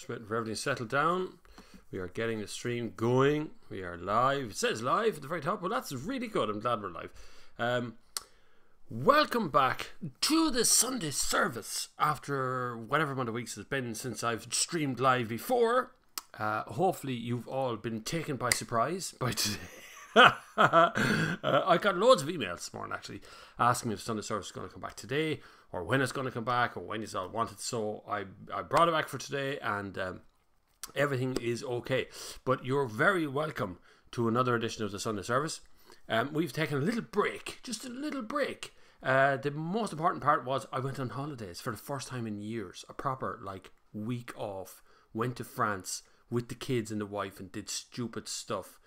Just waiting for everything to settle down. We are getting the stream going. We are live. It says live at the very top. Well, that's really good. I'm glad we're live. Welcome back to the Sunday service after whatever amount of weeks it's been since I've streamed live before. Hopefully you've all been taken by surprise by today. I got loads of emails this morning actually asking me if Sunday service is going to come back today or when it's going to come back or when you all want it. So I brought it back for today, and everything is okay. But you're very welcome to another edition of the Sunday service. We've taken a little break, just a little break. The most important part was I went on holidays for the first time in years, a proper week off. Went to France with the kids and the wife and did stupid stuff.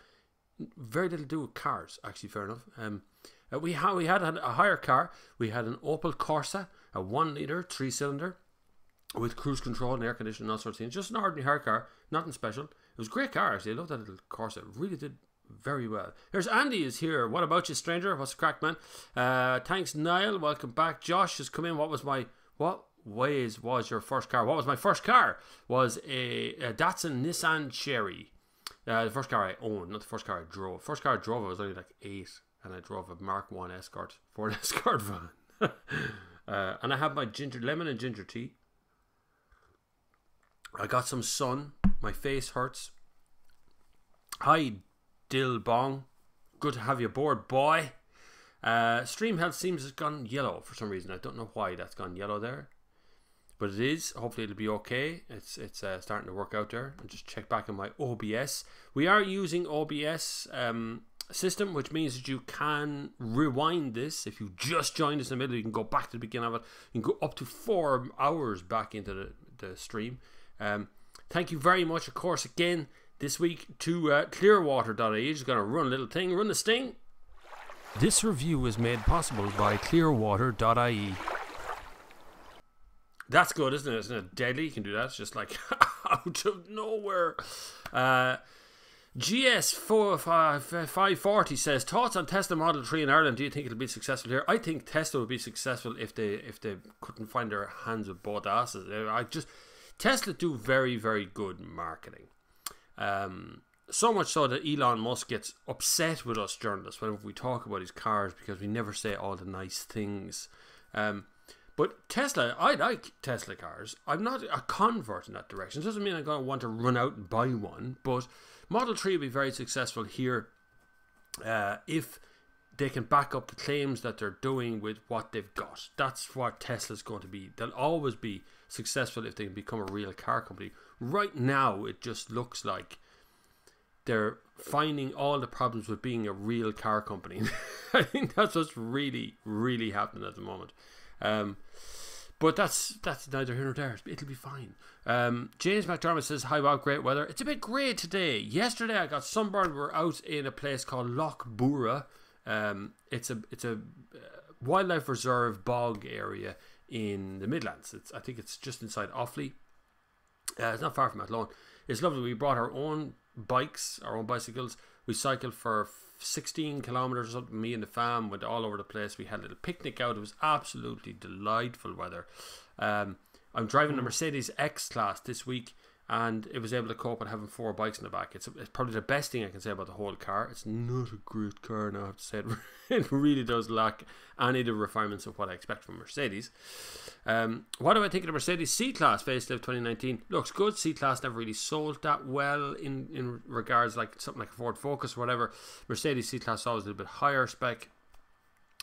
Very little to do with cars, actually, fair enough. We had a hire car. We had an Opel Corsa, a 1 litre 3-cylinder with cruise control and air conditioning and all sorts of things. Just an ordinary hire car, nothing special. It was a great car, actually. I love that little Corsa. It really did very well. Here's Andy is here. What about you, stranger? What's the crack, man? Thanks, Niall. Welcome back. Josh has come in. What was your first car? What was my first car? Was a Datsun Nissan Cherry. The first car I owned, not the first car I drove. First car I drove, I was only 8, and I drove a Mark 1 Escort, Ford Escort van. And I have my lemon and ginger tea. I got some sun. My face hurts. Hi, Dill Bong. Good to have you aboard, boy. Stream health seems to have gone yellow for some reason. I don't know why that's gone yellow there, but it is. Hopefully it'll be okay. It's starting to work out there. And just check back on my OBS. We are using OBS system, which means that you can rewind this. If you just joined us in the middle, you can go back to the beginning of it. You can go up to 4 hours back into the stream. Thank you very much, of course, again this week to Clearwater.ie. Just going to run a little thing, run the sting. This review is made possible by Clearwater.ie. That's good, isn't it? Isn't it deadly? You can do that. It's just out of nowhere. GS540 says, thoughts on Tesla Model 3 in Ireland? Do you think it'll be successful here? I think Tesla would be successful if they couldn't find their hands with both asses. Tesla do very, very good marketing. So much so that Elon Musk gets upset with us journalists whenever we talk about his cars because we never say all the nice things. But Tesla, I like Tesla cars. I'm not a convert in that direction. It doesn't mean I'm going to want to run out and buy one. But Model 3 will be very successful here if they can back up the claims that they're doing with what they've got. That's what Tesla's going to be. They'll always be successful if they can become a real car company. Right now, it just looks like they're finding all the problems with being a real car company. I think that's what's really, really happening at the moment. But that's neither here nor there. It'll be fine. James McDermott says, hi Bob, great weather. It's a bit grey today. Yesterday I got sunburned. We're out in a place called Loch Bura. It's a wildlife reserve bog area in the Midlands. I think it's just inside Offaly. It's not far from Athlone. It's lovely. We brought our own bikes, our own bicycles. We cycled for 16 kilometers or something. Me and the fam went all over the place. We had a little picnic out. It was absolutely delightful weather. I'm driving a Mercedes X-Class this week, and it was able to cope with having 4 bikes in the back. It's probably the best thing I can say about the whole car. It's not a great car now, I have to say. It really does lack any of the refinements of what I expect from Mercedes. What do I think of the Mercedes C-Class facelift 2019? Looks good. C-Class never really sold that well in regards like something like a Ford Focus or whatever. Mercedes C-Class is always a little bit higher spec.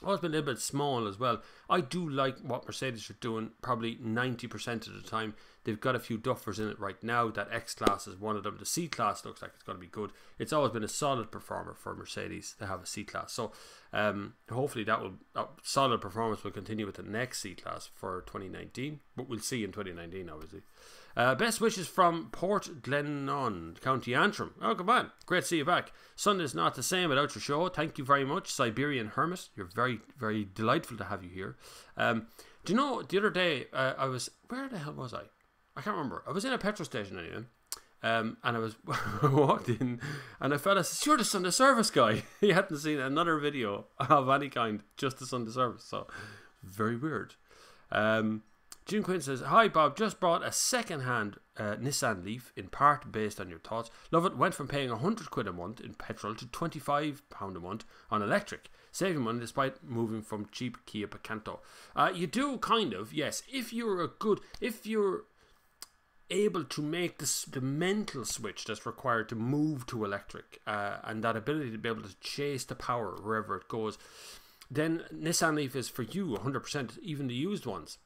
Always been a little bit small as well. I do like what Mercedes are doing probably 90% of the time. They've got a few duffers in it right now. That X-Class is one of them. The C-Class looks like it's going to be good. It's always been a solid performer for Mercedes to have a C-Class. So hopefully that solid performance will continue with the next C-Class for 2019. But we'll see in 2019 obviously. Best wishes from Port Glennon, County Antrim. Oh, come on. Great to see you back. Sunday's not the same without your show. Thank you very much. Siberian Hermit. You're very, very delightful to have you here. Do you know, the other day, I was... Where the hell was I? I can't remember. I was in a petrol station anyway. And I was walked in, and a fella says, "You're the Sunday service guy." He hadn't seen another video of any kind, just the Sunday service. So, very weird. June Quinn says, "Hi Bob, just bought a second-hand Nissan Leaf, in part based on your thoughts. Love it. Went from paying 100 quid a month in petrol to £25 a month on electric. Saving money despite moving from cheap Kia Picanto. You do kind of, yes. If you're able to make the mental switch that's required to move to electric, and that ability to be able to chase the power wherever it goes, then Nissan Leaf is for you 100%, even the used ones.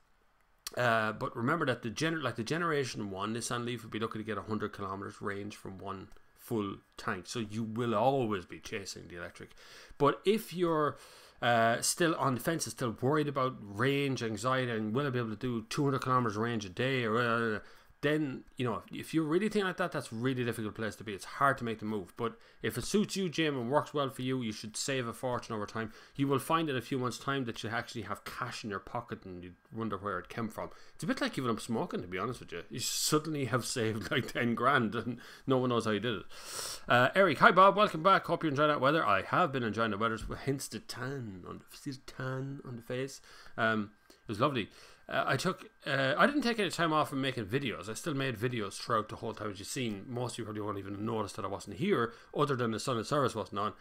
But remember that the generation 1 Nissan Leaf would be looking to get 100 kilometers range from one full tank, so you will always be chasing the electric. But if you're still on the fence, still worried about range anxiety and will I be able to do 200 kilometers range a day, or then, you know, if you're really thinking like that, that's a really difficult place to be. It's hard to make the move. But if it suits you, Jim, and works well for you, you should save a fortune over time. You will find in a few months' time that you actually have cash in your pocket and you wonder where it came from. It's a bit like giving up smoking, to be honest with you. You suddenly have saved like 10 grand and no one knows how you did it. Eric, hi Bob, welcome back. Hope you enjoyed that weather. I have been enjoying the weather, hence the tan on the face. It was lovely. I didn't take any time off from making videos. I still made videos throughout the whole time. As you've seen, most of you probably won't even notice that I wasn't here, other than the Sunday service wasn't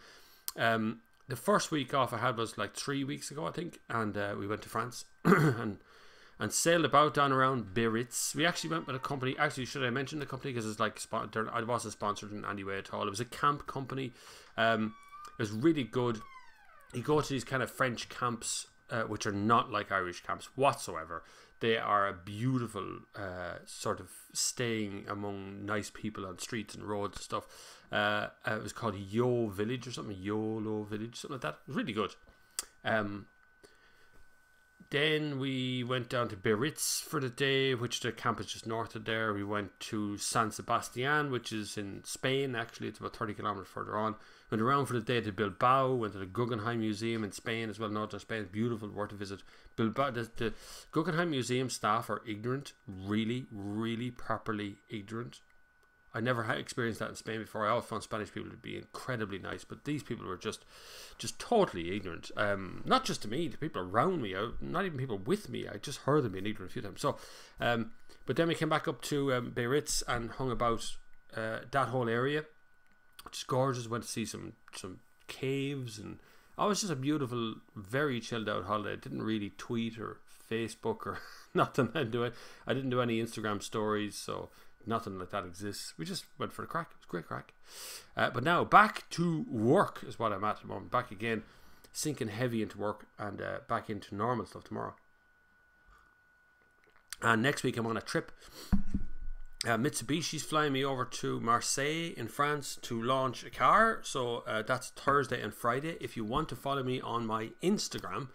on. The first week off I had was like 3 weeks ago, I think, and we went to France and sailed about down around Biarritz. We actually went with a company. Actually, should I mention the company, because it's like I wasn't sponsored in any way at all. It was a camp company. It was really good. You go to these kind of French camps, which are not like Irish camps whatsoever. They are a beautiful sort of staying among nice people on streets and roads and stuff. It was called YOLO Village, something like that. It was really good. Then we went down to Biarritz for the day, which the camp is just north of there. We went to San Sebastian, which is in Spain. Actually, it's about 30 kilometers further on. Went around for the day to Bilbao. Went to the Guggenheim Museum in Spain as well. Northern Spain, beautiful, worth a visit. Bilbao, the Guggenheim Museum staff are ignorant, really, really properly ignorant. I never had experienced that in Spain before. I always found Spanish people to be incredibly nice, but these people were just totally ignorant. Not just to me, the people around me, not even people with me. I just heard them being ignorant a few times. So, but then we came back up to Biarritz and hung about that whole area, which is gorgeous. Went to see some caves, and it was just a beautiful, very chilled out holiday. I didn't really tweet or Facebook or nothing. I didn't do any Instagram stories, so nothing like that exists. We just went for the crack. It was great crack. But now back to work is what I'm at the moment. Back again, sinking heavy into work, and back into normal stuff tomorrow. And next week I'm on a trip. Mitsubishi's flying me over to Marseille in France to launch a car. So that's Thursday and Friday. If you want to follow me on my Instagram,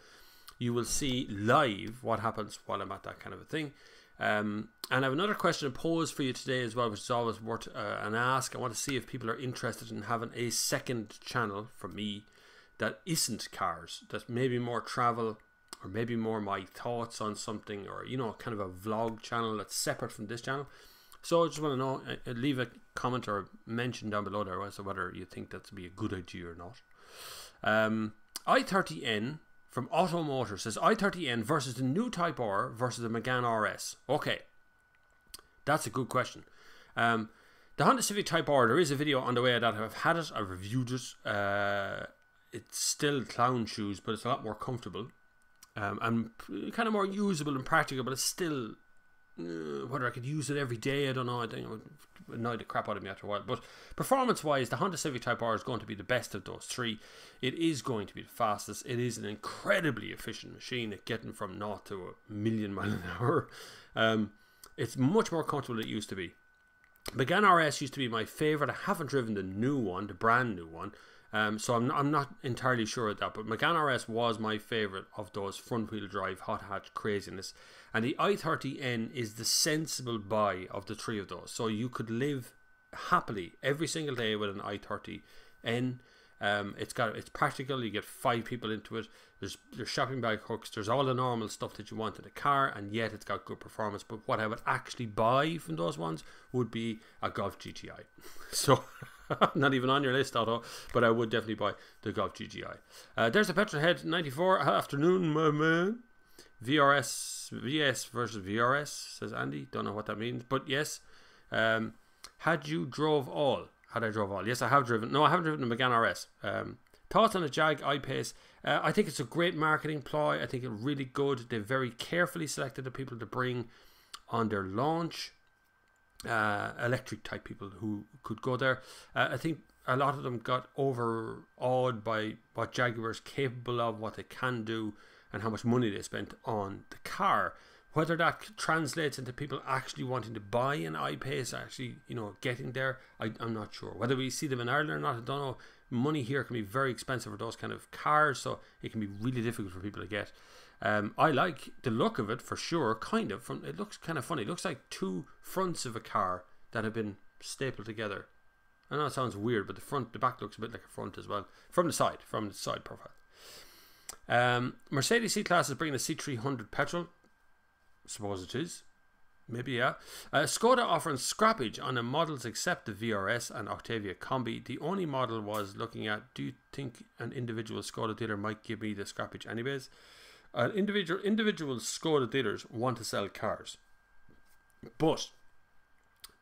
you will see live what happens while I'm at that kind of a thing. And I have another question to pose for you today as well, which is always worth an ask. I want to see if people are interested in having a second channel from me that isn't cars, that's maybe more travel, or maybe more my thoughts on something, or, you know, kind of a vlog channel that's separate from this channel. So I just want to know, leave a comment or mention down below there as to whether you think that would be a good idea or not. i30N from Automotor says, i30N versus the new Type R versus the Megane RS. Okay, that's a good question. The Honda Civic Type R, there is a video on the way that I've had it, I've reviewed it. It's still clown shoes, but it's a lot more comfortable. And kind of more usable and practical, but it's still, whether I could use it every day, I don't know. I think it would annoy the crap out of me after a while. But performance wise, the Honda Civic Type R is going to be the best of those three. It is going to be the fastest. It is an incredibly efficient machine at getting from 0 to a million miles an hour. It's much more comfortable than it used to be. Megane RS used to be my favourite. I haven't driven the new one, the brand new one. So I'm not entirely sure of that, but Megane RS was my favourite of those front wheel drive hot hatch craziness, and the i30N is the sensible buy of the three of those. So you could live happily every single day with an i30N. It's practical. You get 5 people into it. There's shopping bag hooks. There's all the normal stuff that you want in a car, and yet it's got good performance. But what I would actually buy from those ones would be a Golf GTI. So not even on your list, Otto, but I would definitely buy the Golf GTI. There's a Petrolhead 94. Afternoon, my man. VS versus VRS, says Andy. Don't know what that means, but yes. Had I drove all? Yes, I have driven. No, I haven't driven the Megane RS. Thoughts on the Jag I-Pace? I think it's a great marketing ploy. I think it's really good. They very carefully selected the people to bring on their launch. Electric type people who could go there. I think a lot of them got overawed by what Jaguar is capable of, what they can do, and how much money they spent on the car. Whether that translates into people actually wanting to buy an I-Pace, actually, getting there, I'm not sure. Whether we see them in Ireland or not, I don't know. Money here can be very expensive for those kind of cars, so it can be really difficult for people to get. I like the look of it for sure, kind of. It looks kind of funny. It looks like two fronts of a car that have been stapled together. I know it sounds weird, but the back looks a bit like a front as well. From the side profile. Mercedes C-Class is bringing a C300 petrol. Suppose it is. Maybe, yeah. Skoda offering scrappage on the models except the VRS and Octavia Combi. The only model was looking at, do you think an individual Skoda dealer might give me the scrappage anyways? Individual Skoda dealers want to sell cars. But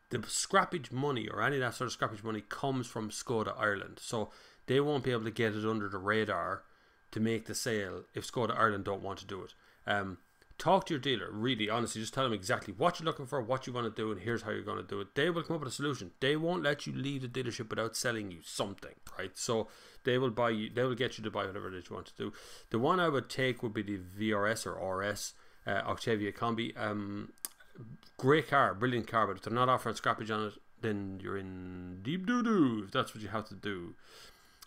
the scrappage money or any of that sort of scrappage money comes from Skoda Ireland. So they won't be able to get it under the radar to make the sale if Skoda Ireland don't want to do it. Talk to your dealer, really, honestly. Just tell them exactly what you're looking for, what you want to do, and here's how you're going to do it. They will come up with a solution. They won't let you leave the dealership without selling you something, right? So they will get you to buy whatever it is you want to do. The one I would take would be the VRS or RS, Octavia Combi. Great car, brilliant car, but if they're not offering scrappage on it, then you're in deep doo-doo, if that's what you have to do.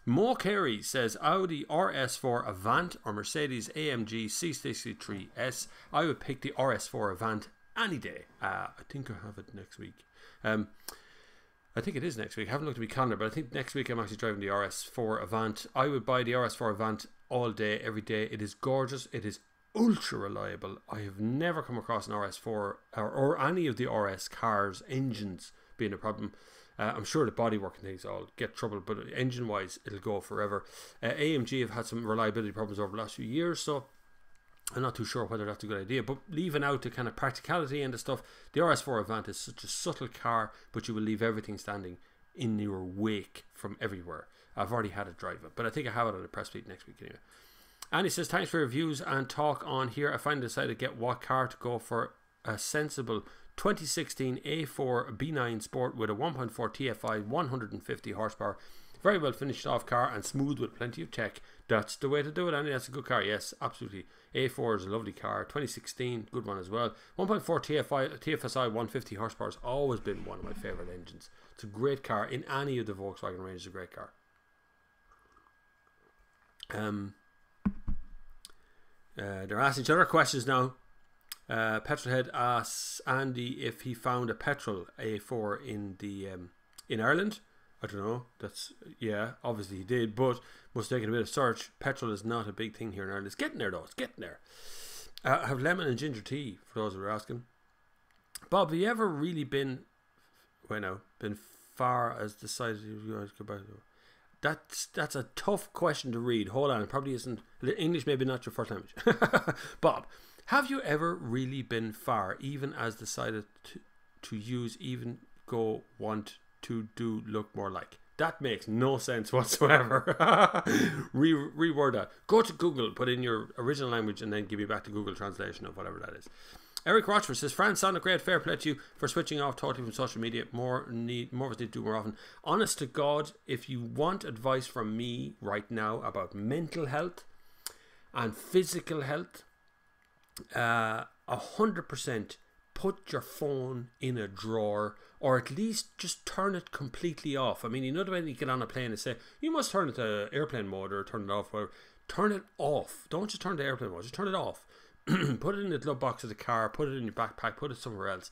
Mo Carey says Audi RS4 Avant or Mercedes AMG C63S. I would pick the RS4 Avant any day. I think I have it next week. I think it is next week. I haven't looked at my calendar, but I think next week I'm actually driving the RS4 Avant. I would buy the RS4 Avant all day, every day. It is gorgeous. It is ultra reliable. I have never come across an RS4 or any of the RS cars engines being a problem. I'm sure the bodywork and things all get trouble, but engine wise it'll go forever. AMG have had some reliability problems over the last few years, so I'm not too sure whether that's a good idea. But leaving out the kind of practicality and the stuff, the RS4 Avant is such a subtle car, but you will leave everything standing in your wake from everywhere. I've already had it drive it, but I think I have it on the press fleet next week anyway. And he says, thanks for your views and talk on here. I finally decided to get what car to go for. A sensible 2016 A4 B9 Sport with a 1.4 TFI, 150 horsepower. Very well finished off car and smooth with plenty of tech. That's the way to do it, Andy. That's a good car. Yes, absolutely. A4 is a lovely car. 2016, good one as well. 1.4 TFSI, 150 horsepower has always been one of my favourite engines. It's a great car. In any of the Volkswagen range, it's a great car. They're asking each other questions now. Petrolhead asks Andy if he found a petrol A4 in Ireland. I don't know. Obviously he did, but must have taken a bit of search. Petrol is not a big thing here in Ireland. It's getting there though. It's getting there. I have lemon and ginger tea for those who are asking. Bob, have you ever really been far as decided you guys go back? That's a tough question to read. Hold on, it probably isn't. English maybe not your first language. Bob, have you ever really been far, even as decided to use, even go want to do look more like? That makes no sense whatsoever. Reword that. Go to Google, put in your original language, and then give me back the Google translation of whatever that is. Eric Rochford says, Fran, sounded great. Fair play to you for switching off totally from social media. More of us need to do more often. Honest to God, if you want advice from me right now about mental health and physical health, 100% put your phone in a drawer, or at least just turn it completely off. I mean, you know the way you get on a plane and say, you must turn it to airplane mode or turn it off, whatever. Turn it off. Don't just turn it to airplane mode, just turn it off. Put it in the glove box of the car, put it in your backpack, put it somewhere else,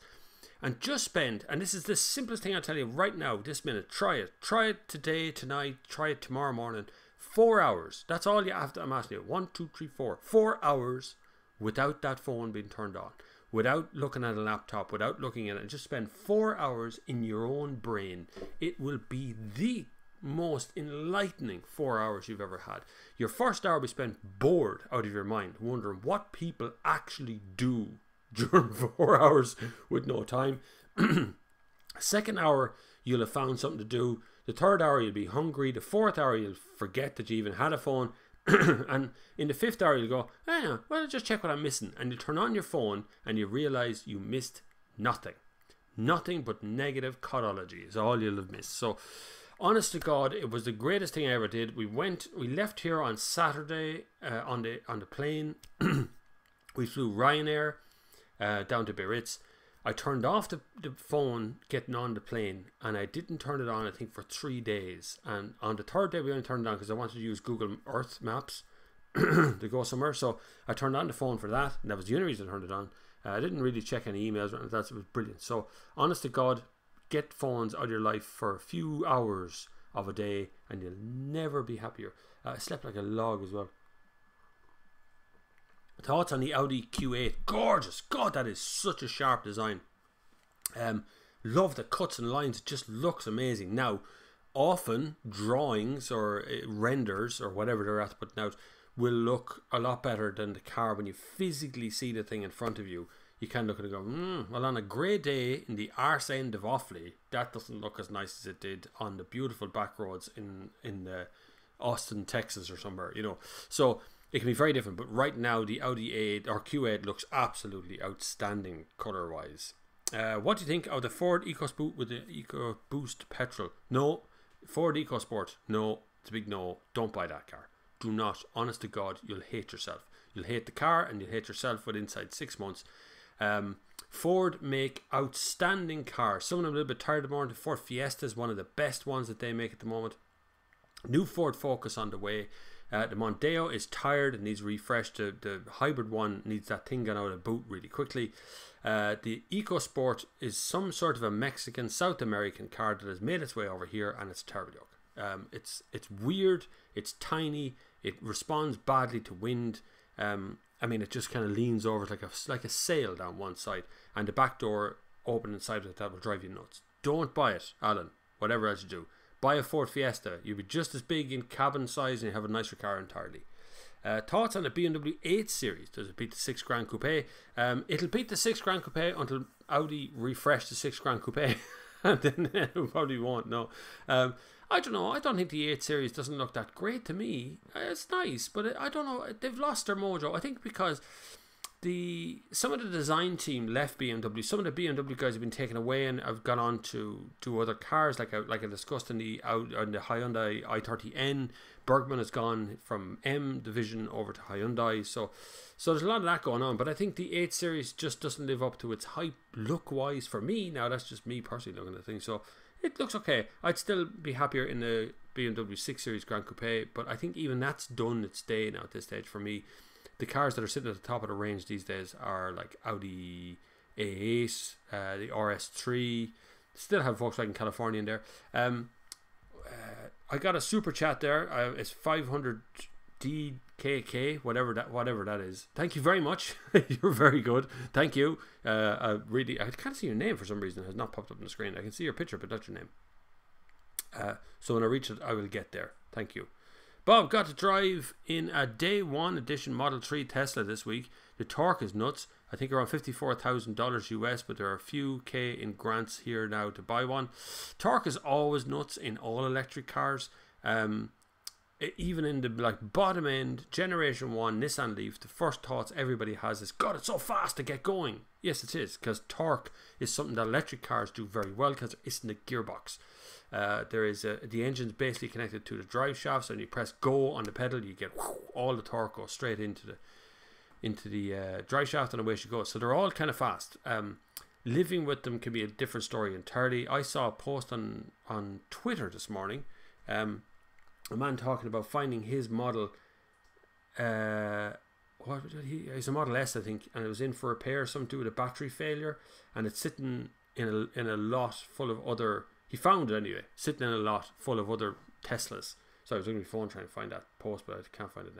and just spend, and this is the simplest thing I'll tell you right now, this minute, try it today, tonight, try it tomorrow morning, 4 hours, that's all you have to, I'm asking you, 1, 2, 3, 4 hours without that phone being turned on, without looking at a laptop, without looking at it, and just spend 4 hours in your own brain. It will be the most enlightening 4 hours you've ever had. Your first hour will be spent bored out of your mind, wondering what people actually do during 4 hours with no time. Second hour, you'll have found something to do. The third hour, you'll be hungry. The fourth hour, you'll forget that you even had a phone. And in the fifth hour, you'll go, yeah, well, just check what I'm missing. And you turn on your phone and you realize you missed nothing. Nothing but negative codology is all you'll have missed. So, honest to God, it was the greatest thing I ever did. We left here on Saturday on the plane. We flew Ryanair down to Biarritz. I turned off the phone getting on the plane, and I didn't turn it on, I think, for 3 days. And on the third day, we only turned it on because I wanted to use Google Earth Maps to go somewhere. So I turned on the phone for that, and that was the only reason I turned it on. I didn't really check any emails, and that was brilliant. So, honest to God, get phones out of your life for a few hours of a day, and you'll never be happier. I slept like a log as well. Thoughts on the Audi Q8? Gorgeous. God, that is such a sharp design. Love the cuts and lines. It just looks amazing. Now, often drawings or renders or whatever they're after putting out will look a lot better than the car. When you physically see the thing in front of you, you can look at it and go, well, on a grey day in the arse end of Offaly, that doesn't look as nice as it did on the beautiful back roads in Austin, Texas or somewhere, you know. So it can be very different, but right now the Audi 8 or Q8 looks absolutely outstanding color-wise. What do you think of the Ford EcoSport with the EcoBoost petrol? No. Ford EcoSport? No. It's a big no. Don't buy that car. Do not. Honest to God, you'll hate yourself. You'll hate the car and you'll hate yourself within inside 6 months. Ford make outstanding cars. Some of them a little bit tired of more. The Ford Fiesta is one of the best ones that they make at the moment. New Ford Focus on the way. The Mondeo is tired and needs refreshed. The hybrid one needs that thing gone out of boot really quickly. The EcoSport is some sort of a Mexican, South American car that has made its way over here, and it's terrible look. It's weird. It's tiny. It responds badly to wind. I mean, it just kind of leans over like a sail down one side, and the back door open inside of it, that will drive you nuts. Don't buy it, Alan. Whatever else you do. Buy a Ford Fiesta. You'll be just as big in cabin size and you have a nicer car entirely. Thoughts on the BMW 8 Series? Does it beat the 6 Grand Coupe? It'll beat the 6 Grand Coupe until Audi refresh the 6 Grand Coupe. And then it probably won't, no. I don't know. I don't think the 8 Series doesn't look that great to me. It's nice, but I don't know. They've lost their mojo. I think because some of the design team left BMW. Some of the BMW guys have been taken away and have gone on to other cars, like I discussed in the Hyundai i30N. Bergman has gone from M division over to Hyundai, so there's a lot of that going on. But I think the 8 Series just doesn't live up to its hype look wise for me. Now that's just me personally looking at things. So it looks okay. I'd still be happier in the BMW 6 Series Grand Coupe, but I think even that's done its day now at this stage for me. The cars that are sitting at the top of the range these days are like Audi A8, the RS3. Still have Volkswagen California in there. I got a super chat there. It's 500 DKK, whatever that is. Thank you very much. You're very good. Thank you. I can't see your name for some reason. It has not popped up on the screen. I can see your picture, but not your name. So when I reach it, I will get there. Thank you. Bob got to drive in a day one edition Model 3 Tesla this week. The torque is nuts. I think around $54,000 US, but there are a few K in grants here now to buy one. Torque is always nuts in all electric cars. Even in the bottom end, Generation 1 Nissan Leaf, the first thoughts everybody has is, God, it's so fast to get going. Yes, it is, because torque is something that electric cars do very well because there isn't a gearbox. The engine's basically connected to the drive shaft, so when you press go on the pedal, you get all the torque goes straight into the drive shaft, and away she goes. So they're all kind of fast. Living with them can be a different story entirely. I saw a post on Twitter this morning, a man talking about finding his model. It's a Model S, I think, and it was in for repair, something to do with a battery failure, and it's sitting in a lot full of other. He found it anyway, sitting in a lot full of other Teslas. So I was on my phone trying to find that post, but I can't find it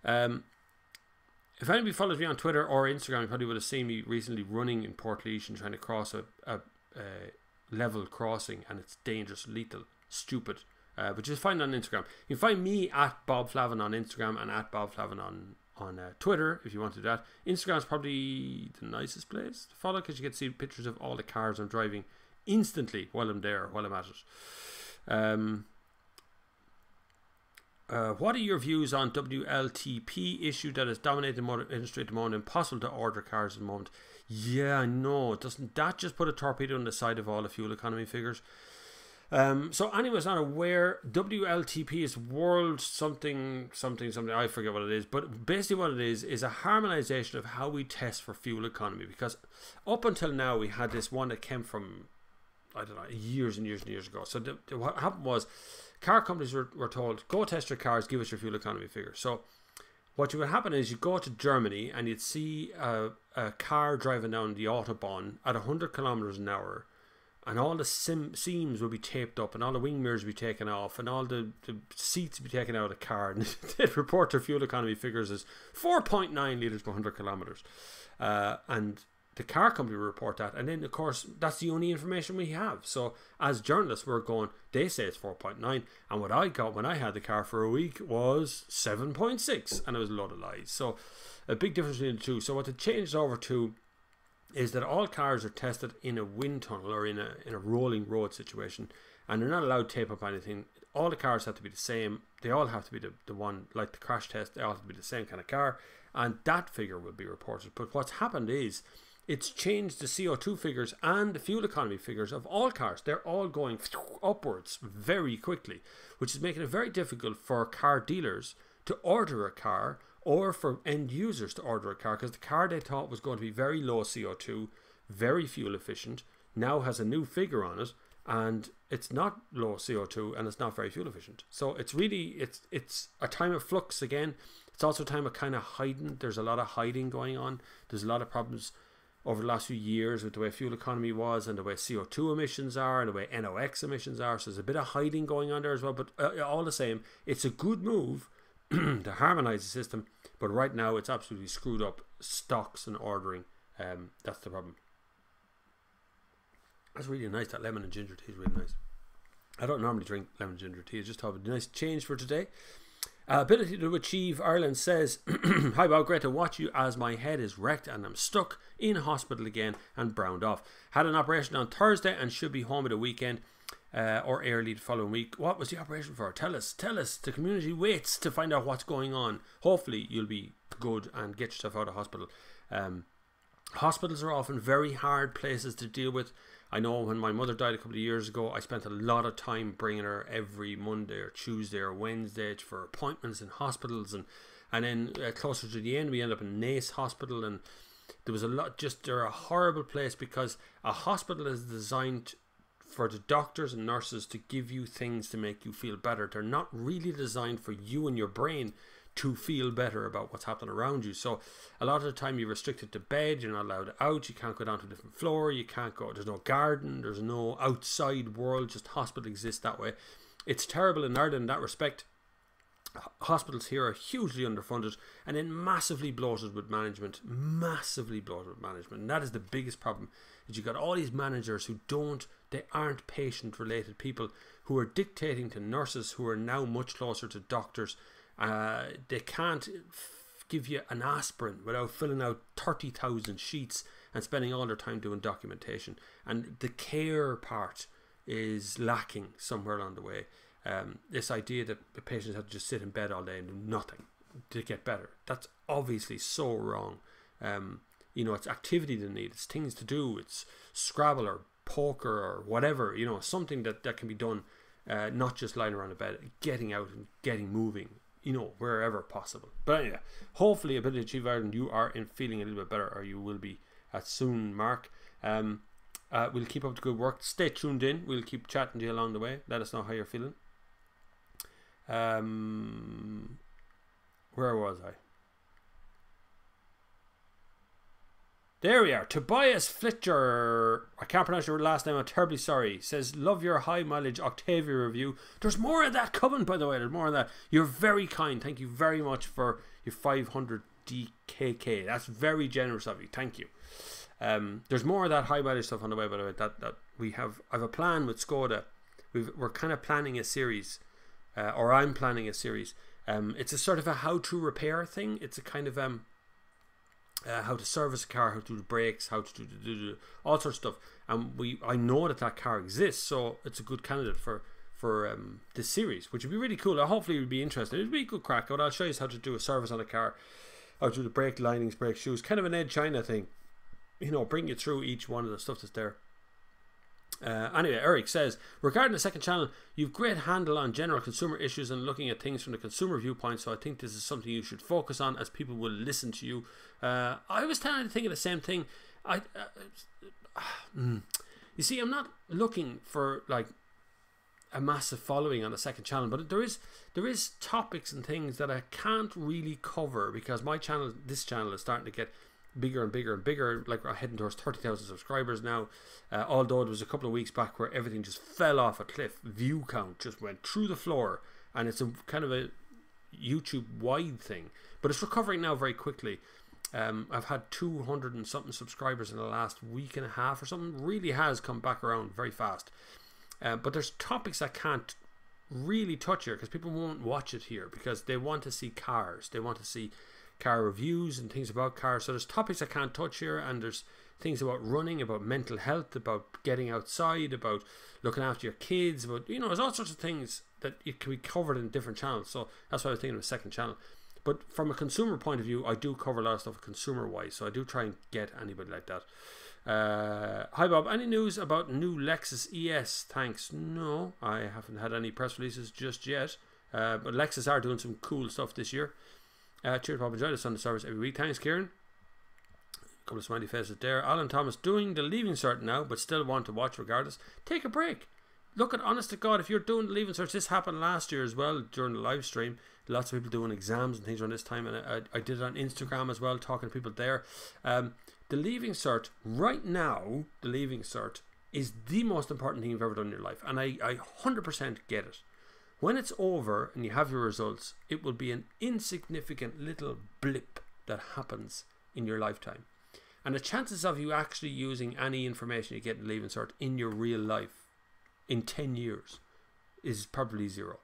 now. If anybody follows me on Twitter or Instagram, you probably would have seen me recently running in Portlaoise and trying to cross a level crossing, and it's dangerous, lethal, stupid. But just find it on Instagram. You can find me at Bob Flavin on Instagram and at Bob Flavin on Twitter if you want to do that. Instagram is probably the nicest place to follow because you get to see pictures of all the cars I'm driving instantly while I'm there, while I'm at it. What are your views on WLTP issue that is dominating the motor industry at the moment? Impossible to order cars at the moment. Yeah, I know. Doesn't that just put a torpedo on the side of all the fuel economy figures? So anyone's not aware, WLTP is World something, I forget what it is, but basically what it is a harmonization of how we test for fuel economy, because up until now we had this one that came from, I don't know, years and years and years ago. So what happened was, car companies were told, go test your cars, give us your fuel economy figure. So what would happen is you go to Germany and you'd see a car driving down the Autobahn at 100 kilometers an hour, and all the seams will be taped up and all the wing mirrors will be taken off and all the seats will be taken out of the car, and they'd report their fuel economy figures as 4.9 litres per 100 kilometres. And the car company will report that, and then of course that's the only information we have. So as journalists we're going, they say it's 4.9, and what I got when I had the car for a week was 7.6, and it was a load of lies. So a big difference between the two. So what it changed over to is that all cars are tested in a wind tunnel or in a rolling road situation, and they're not allowed to tape up anything. All the cars have to be the same. They all have to be the one, like the crash test, they all have to be the same kind of car, and that figure will be reported. But what's happened is it's changed the CO2 figures and the fuel economy figures of all cars. They're all going upwards very quickly, which is making it very difficult for car dealers to order a car, or for end users to order a car, because the car they thought was going to be very low CO2, very fuel efficient, now has a new figure on it, and it's not low CO2 and it's not very fuel efficient. So it's really, it's a time of flux again. It's also a time of kind of hiding. There's a lot of hiding going on. There's a lot of problems over the last few years with the way fuel economy was and the way CO2 emissions are and the way NOx emissions are. So there's a bit of hiding going on there as well. But all the same, it's a good move to harmonise the system, but right now it's absolutely screwed up stocks and ordering. That's the problem. That's really nice. That lemon and ginger tea is really nice. I don't normally drink lemon and ginger tea. I just have a nice change for today. Ability to achieve, Ireland says, hi Bob, great to watch you as my head is wrecked and I'm stuck in hospital again and browned off. Had an operation on Thursday and should be home at the weekend. Or early the following week. What was the operation for? Tell us. The community waits to find out what's going on. Hopefully you'll be good and get yourself out of hospital. Hospitals are often very hard places to deal with. I know when my mother died a couple of years ago, I spent a lot of time bringing her every Monday or Tuesday or Wednesday for appointments in hospitals, and then closer to the end we ended up in Nace Hospital, and there was a lot, they're a horrible place, because a hospital is designed for the doctors and nurses to give you things to make you feel better. They're not really designed for you and your brain to feel better about what's happening around you. So a lot of the time you're restricted to bed, you're not allowed out, you can't go down to a different floor, you can't go, there's no garden, there's no outside world, just hospital exists that way. It's terrible in Ireland in that respect. Hospitals here are hugely underfunded and then massively bloated with management, and that is the biggest problem, is you've got all these managers who they aren't patient related people, who are dictating to nurses who are now much closer to doctors. They can't give you an aspirin without filling out 30,000 sheets and spending all their time doing documentation, and the care part is lacking somewhere along the way. This idea that the patients have to just sit in bed all day and do nothing to get better, that's obviously so wrong. It's activity they need, it's things to do, it's Scrabble or poker or whatever, something that can be done, not just lying around a bed, getting out and getting moving, wherever possible. But anyway, hopefully Ability to Achieve Ireland, you are feeling a little bit better, or you will be soon, Mark. We'll keep up the good work. Stay tuned in. We'll keep chatting to you along the way. Let us know how you're feeling. Where was I? There we are. Tobias Flitcher, I can't pronounce your last name, I'm terribly sorry, says, love your high mileage Octavia review. There's more of that coming, by the way. There's more of that. You're very kind. Thank you very much for your 500 DKK. That's very generous of you. Thank you. There's more of that high mileage stuff on the way, by the way. That we have. I have a plan with Skoda. We're kind of planning a series, or I'm planning a series. It's a sort of a how to repair thing. It's a kind of how to service a car, how to do the brakes, how to do all sorts of stuff. And I know that car exists, so it's a good candidate for this series, which would be really cool. Hopefully it would be interesting. It'd be a good crack out. I'll show you how to do a service on a car, how to do the brake linings, brake shoes, kind of an Ed China thing, you know, bring you through each one of the stuff that's there. Anyway, Eric says, regarding the second channel, you've great handle on general consumer issues and looking at things from the consumer viewpoint, so I think this is something you should focus on, as people will listen to you. I was kind of thinking the same thing. You see, I'm not looking for like a massive following on the second channel, but there is topics and things that I can't really cover, because this channel is starting to get bigger and bigger and bigger. Like, we're heading towards 30,000 subscribers now, although there was a couple of weeks back where everything just fell off a cliff. View count just went through the floor, and it's a kind of a YouTube wide thing, but it's recovering now very quickly. I've had 200 and something subscribers in the last week and a half or something. Really has come back around very fast. But there's topics I can't really touch here, because people won't watch it here, because they want to see cars, they want to see car reviews and things about cars. So there's topics I can't touch here, and there's things about running, about mental health, about getting outside, about looking after your kids, about, you know, there's all sorts of things that it can be covered in different channels. So that's why I was thinking of a second channel. But from a consumer point of view, I do cover a lot of stuff consumer wise, so I do try and get anybody like that. Hi Bob, any news about new Lexus ES? Thanks. No, I haven't had any press releases just yet, but Lexus are doing some cool stuff this year. Cheers Bob, enjoy the Sunday service every week. Thanks Kieran. A couple of smiley faces there. Alan Thomas, doing the leaving cert now, but still want to watch regardless. Take a break. Look, at honest to God, if you're doing the leaving cert, this happened last year as well during the live stream. Lots of people doing exams and things around this time, and I did it on Instagram as well, talking to people there. The leaving cert, right now, the leaving cert is the most important thing you've ever done in your life, and I 100% get it. When it's over and you have your results, it will be an insignificant little blip that happens in your lifetime. And the chances of you actually using any information you get in the leaving cert in your real life in 10 years is probably zero.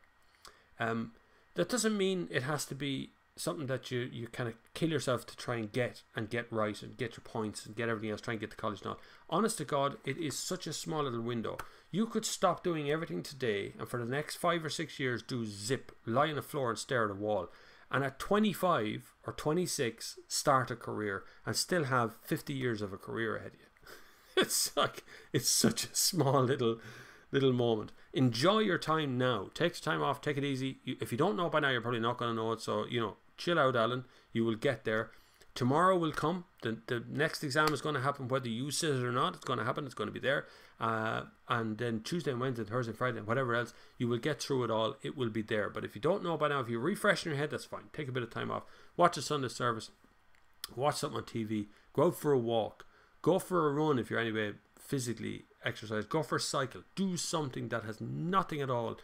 That doesn't mean it has to be something that you kind of kill yourself to try and get right and get your points and get everything else, try and get to college and all. Honest to God, it is such a small little window. You could stop doing everything today, and for the next 5 or 6 years do zip, lie on the floor and stare at a wall, and at 25 or 26 start a career and still have 50 years of a career ahead of you. It's such a small little moment. Enjoy your time now. Take the time off, take it easy. If you don't know by now, you're probably not going to know it, so, you know, chill out, Alan. You will get there. Tomorrow will come. The next exam is going to happen, whether you sit it or not. It's going to happen. It's going to be there. And then Tuesday and Wednesday, Thursday, Friday, and whatever else, you will get through it all. It will be there. But if you don't know by now, if you're refreshing your head, that's fine. Take a bit of time off. Watch a Sunday service. Watch something on TV. Go out for a walk. Go for a run if you're anyway physically exercise. Go for a cycle. Do something that has nothing at all.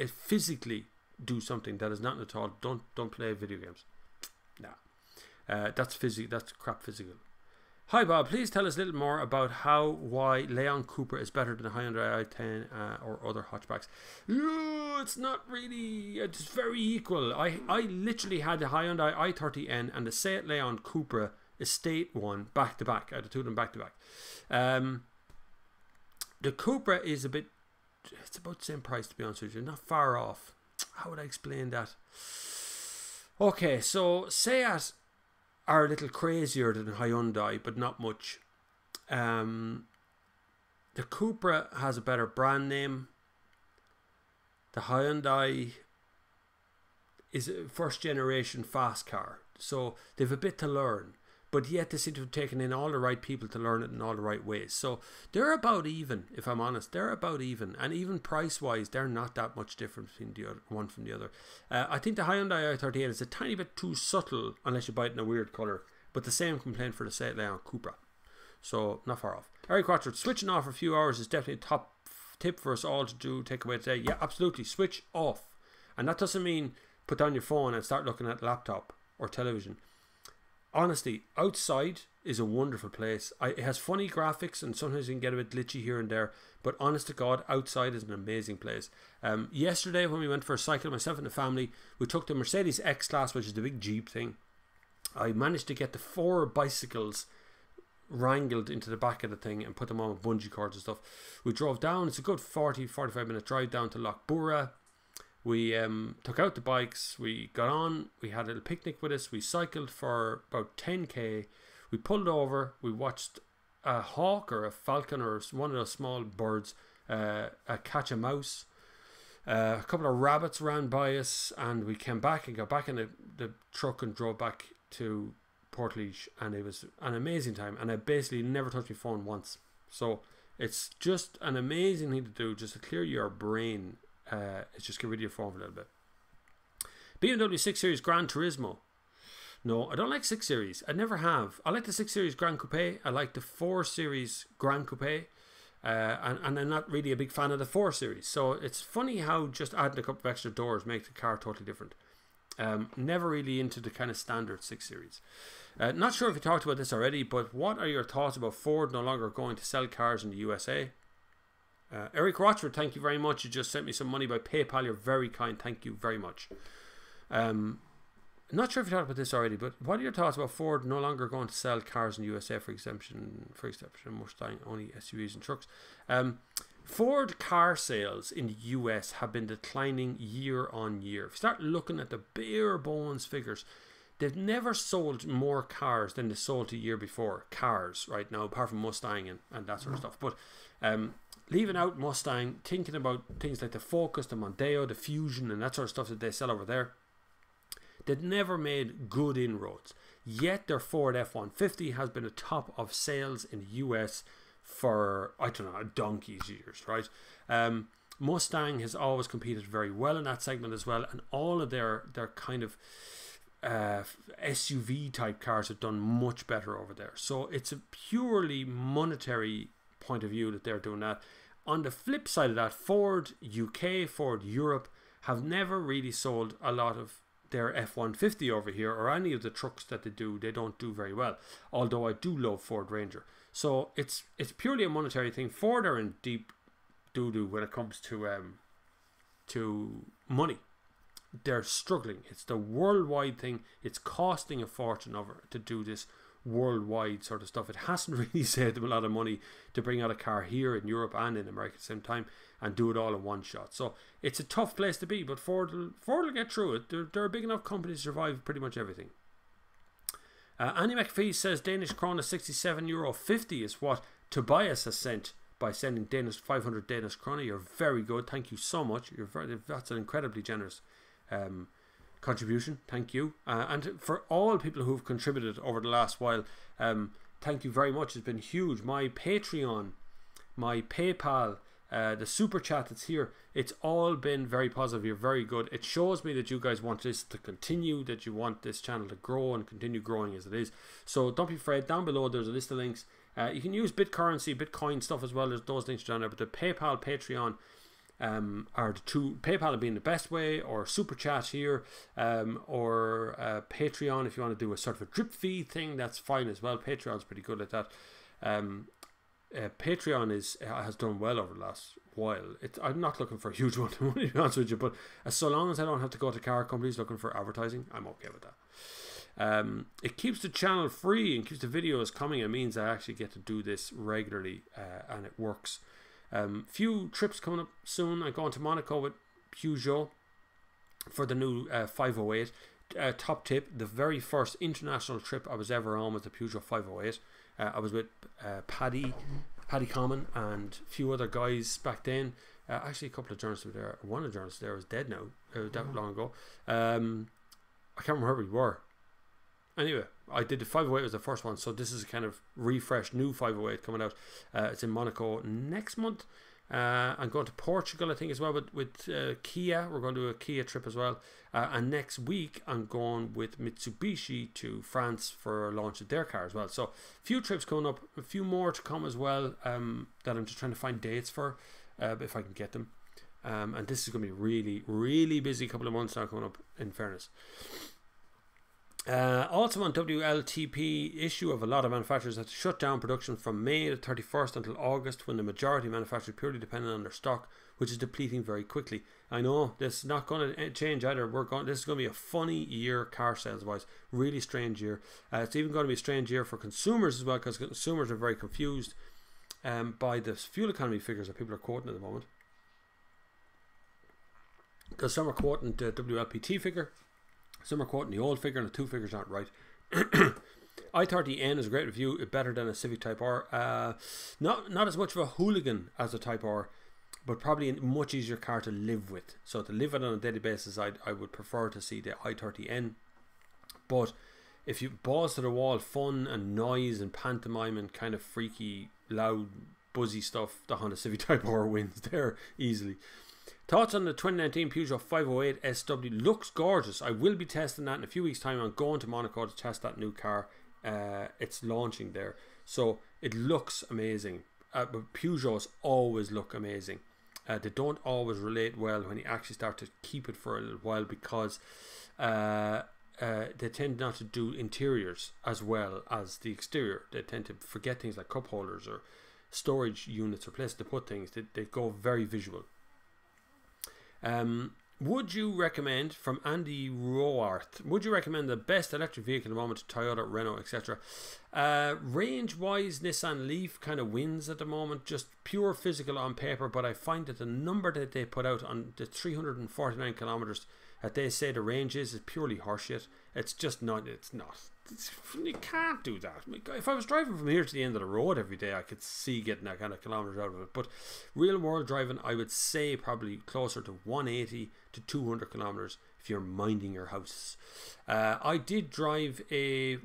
Physically do something that is nothing at all. Don't play video games. Nah. That's crap physical. Hi Bob, please tell us a little more about why Leon Cooper is better than the Hyundai i10 or other hatchbacks. It's not really, it's very equal. I literally had the Hyundai i30N and the Seat Leon Cupra Estate one back to back. I had the two of them back to back. The Cupra is it's about the same price, to be honest with you, not far off. How would I explain that? Okay, so Seat are a little crazier than Hyundai, but not much. The Cupra has a better brand name. The Hyundai is a first generation fast car, so they've a bit to learn, but yet they seem to have taken in all the right people to learn it in all the right ways. So they're about even, if I'm honest. They're about even, and even price wise, they're not that much different between the other, one from the other. I think the Hyundai i30N is a tiny bit too subtle unless you buy it in a weird colour, but the same complaint for the Seat Leon Cupra, so not far off. Eric Quattro, switching off for a few hours is definitely a top tip for us all to do. Take away today. Yeah, absolutely. Switch off, and that doesn't mean put down your phone and start looking at laptop or television. Honestly, outside is a wonderful place. It has funny graphics and sometimes you can get a bit glitchy here and there, but honest to God, outside is an amazing place. Yesterday when we went for a cycle, myself and the family, we took the Mercedes X-Class, which is the big Jeep thing, I managed to get the 4 bicycles wrangled into the back of the thing and put them on with bungee cords and stuff. We drove down. It's a good 40-45 minute drive down to Loch Bura. We took out the bikes. We got on. We had a little picnic with us. We cycled for about 10k. We pulled over. We watched a hawk or a falcon or one of those small birds catch a mouse. A couple of rabbits ran by us, and we came back and got back in the truck and drove back to Portlaoise, and it was an amazing time. And I basically never touched my phone once, so it's just an amazing thing to do, just to clear your brain. It's just get rid of your phone for a little bit. BMW 6 Series Gran Turismo. No, I don't like 6 Series. I never have. I like the 6 Series Gran Coupe. I like the 4 Series Gran Coupe. And I'm not really a big fan of the 4 Series. So it's funny how just adding a couple of extra doors makes the car totally different. Never really into the kind of standard 6 Series. Not sure if you talked about this already, but what are your thoughts about Ford no longer going to sell cars in the USA? Eric Rochford, thank you very much. You just sent me some money by PayPal. You're very kind. Thank you very much. Not sure if you talked about this already, but what are your thoughts about Ford no longer going to sell cars in the USA for exception Mustang, only SUVs and trucks? Ford car sales in the US have been declining year on year. If you start looking at the bare bones figures, they've never sold more cars than they sold the year before. Cars right now, apart from Mustang and that sort of stuff. But leaving out Mustang, thinking about things like the Focus, the Mondeo, the Fusion, and that sort of stuff that they sell over there, they'd never made good inroads. Yet their Ford F-150 has been a top of sales in the US for, I don't know, a donkey's years, right? Mustang has always competed very well in that segment as well, and all of their kind of SUV type cars have done much better over there. So it's a purely monetary point of view that they're doing that. On the flip side of that, Ford UK, Ford Europe have never really sold a lot of their F-150 over here, or any of the trucks that they don't do very well. Although I do love Ford Ranger. So it's purely a monetary thing. Ford are in deep doo-doo when it comes to money. They're struggling. It's the worldwide thing. It's costing a fortune over to do this worldwide sort of stuff. It hasn't really saved them a lot of money to bring out a car here in Europe and in America at the same time and do it all in one shot. So it's a tough place to be, but Ford will get through it. They're a big enough company to survive pretty much everything. Annie McPhee says Danish krone €67.50 is what Tobias has sent by sending 500 Danish krone. You're very good. Thank you so much. That's an incredibly generous contribution. Thank you. And for all people who've contributed over the last while, thank you very much. It's been huge. My Patreon, my PayPal, the super chat that's here, it's all been very positive. You're very good. It shows me that you guys want this to continue, that you want this channel to grow and continue growing as it is. So don't be afraid. Down below there's a list of links. You can use BitCurrency, Bitcoin stuff as well. There's those links down there, but the PayPal, Patreon are the two. PayPal being the best way, or super chat here, or Patreon if you want to do a sort of a drip feed thing, that's fine as well. Patreon's pretty good at that. Patreon has done well over the last while. I'm not looking for a huge amount of money, to be honest with you, but so long as I don't have to go to car companies looking for advertising, I'm okay with that. It keeps the channel free and keeps the videos coming. It means I actually get to do this regularly, and it works. Few trips coming up soon. I'm going to Monaco with Peugeot for the new 508. Top tip, the very first international trip I was ever on was the Peugeot 508. I was with Paddy Common and a few other guys back then. Actually, a couple of journalists were there. One of the journalists there was dead now. That long ago. I can't remember where we were. Anyway, I did the 508 was the first one, so this is a kind of refreshed new 508 coming out. It's in Monaco next month. I'm going to Portugal, I think, as well with Kia. We're going to do a Kia trip as well. And next week, I'm going with Mitsubishi to France for a launch of their car as well. So, a few trips coming up, a few more to come as well, that I'm just trying to find dates for, if I can get them. And this is going to be a really, really busy couple of months now coming up, in fairness. Also on WLTP, issue of a lot of manufacturers had to shut down production from May the 31st until August, when the majority of manufacturers purely dependent on their stock which is depleting very quickly. I know this is not going to change either. This is going to be a funny year car sales wise, really strange year. It's even going to be a strange year for consumers as well, because consumers are very confused by the fuel economy figures that people are quoting at the moment. Because some are quoting the WLPT figure, some are quoting the old figure, and the two figures aren't right. i30N is a great review, better than a Civic Type R. Not as much of a hooligan as a Type R, but probably a much easier car to live with. So to live it on a daily basis, I would prefer to see the i30N. But if you balls to the wall, fun and noise and pantomime and kind of freaky, loud, buzzy stuff, the Honda Civic Type R wins there easily. Thoughts on the 2019 Peugeot 508 SW? Looks gorgeous. I will be testing that in a few weeks' time. I'm going to Monaco to test that new car. It's launching there, so it looks amazing. But Peugeots always look amazing. They don't always relate well when you actually start to keep it for a little while, because they tend not to do interiors as well as the exterior. They tend to forget things like cup holders or storage units or places to put things. They go very visual. Would you recommend, from Andy Roarth, would you recommend the best electric vehicle at the moment, Toyota, Renault, etc.? Range wise, Nissan Leaf kind of wins at the moment, just pure physical on paper, but I find that the number that they put out on the 349 kilometers that they say the range is purely horseshit. It's just not, you can't do that. If I was driving from here to the end of the road every day, I could see getting that kind of kilometers out of it. But real world driving, I would say probably closer to 180 to 200 kilometers if you're minding your house. I did drive a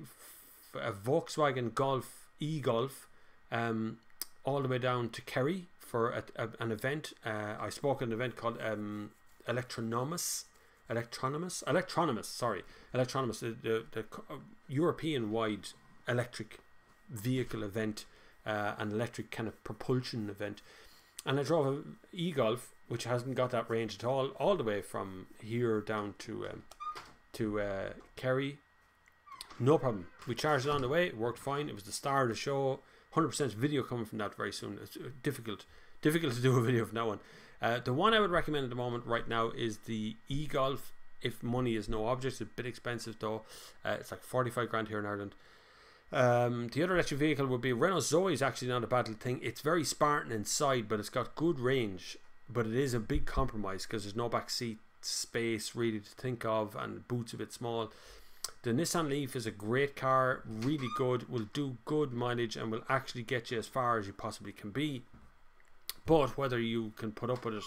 Volkswagen Golf e-Golf all the way down to Kerry for an event. I spoke at an event called Electronomus, the European-wide electric vehicle event, an electric kind of propulsion event. And I drove an e-Golf, which hasn't got that range at all the way from here down to Kerry. No problem. We charged it on the way, it worked fine. It was the star of the show. 100% video coming from that very soon. It's difficult to do a video from that one. The one I would recommend at the moment right now is the e-Golf, if money is no object. It's a bit expensive though. It's like 45 grand here in Ireland. The other electric vehicle would be Renault Zoe. Is actually not a bad little thing. It's very Spartan inside, but it's got good range, but it is a big compromise because there's no back seat space really to think of, and the boot's a bit small. The Nissan Leaf is a great car, really good, will do good mileage and will actually get you as far as you possibly can be. But whether you can put up with it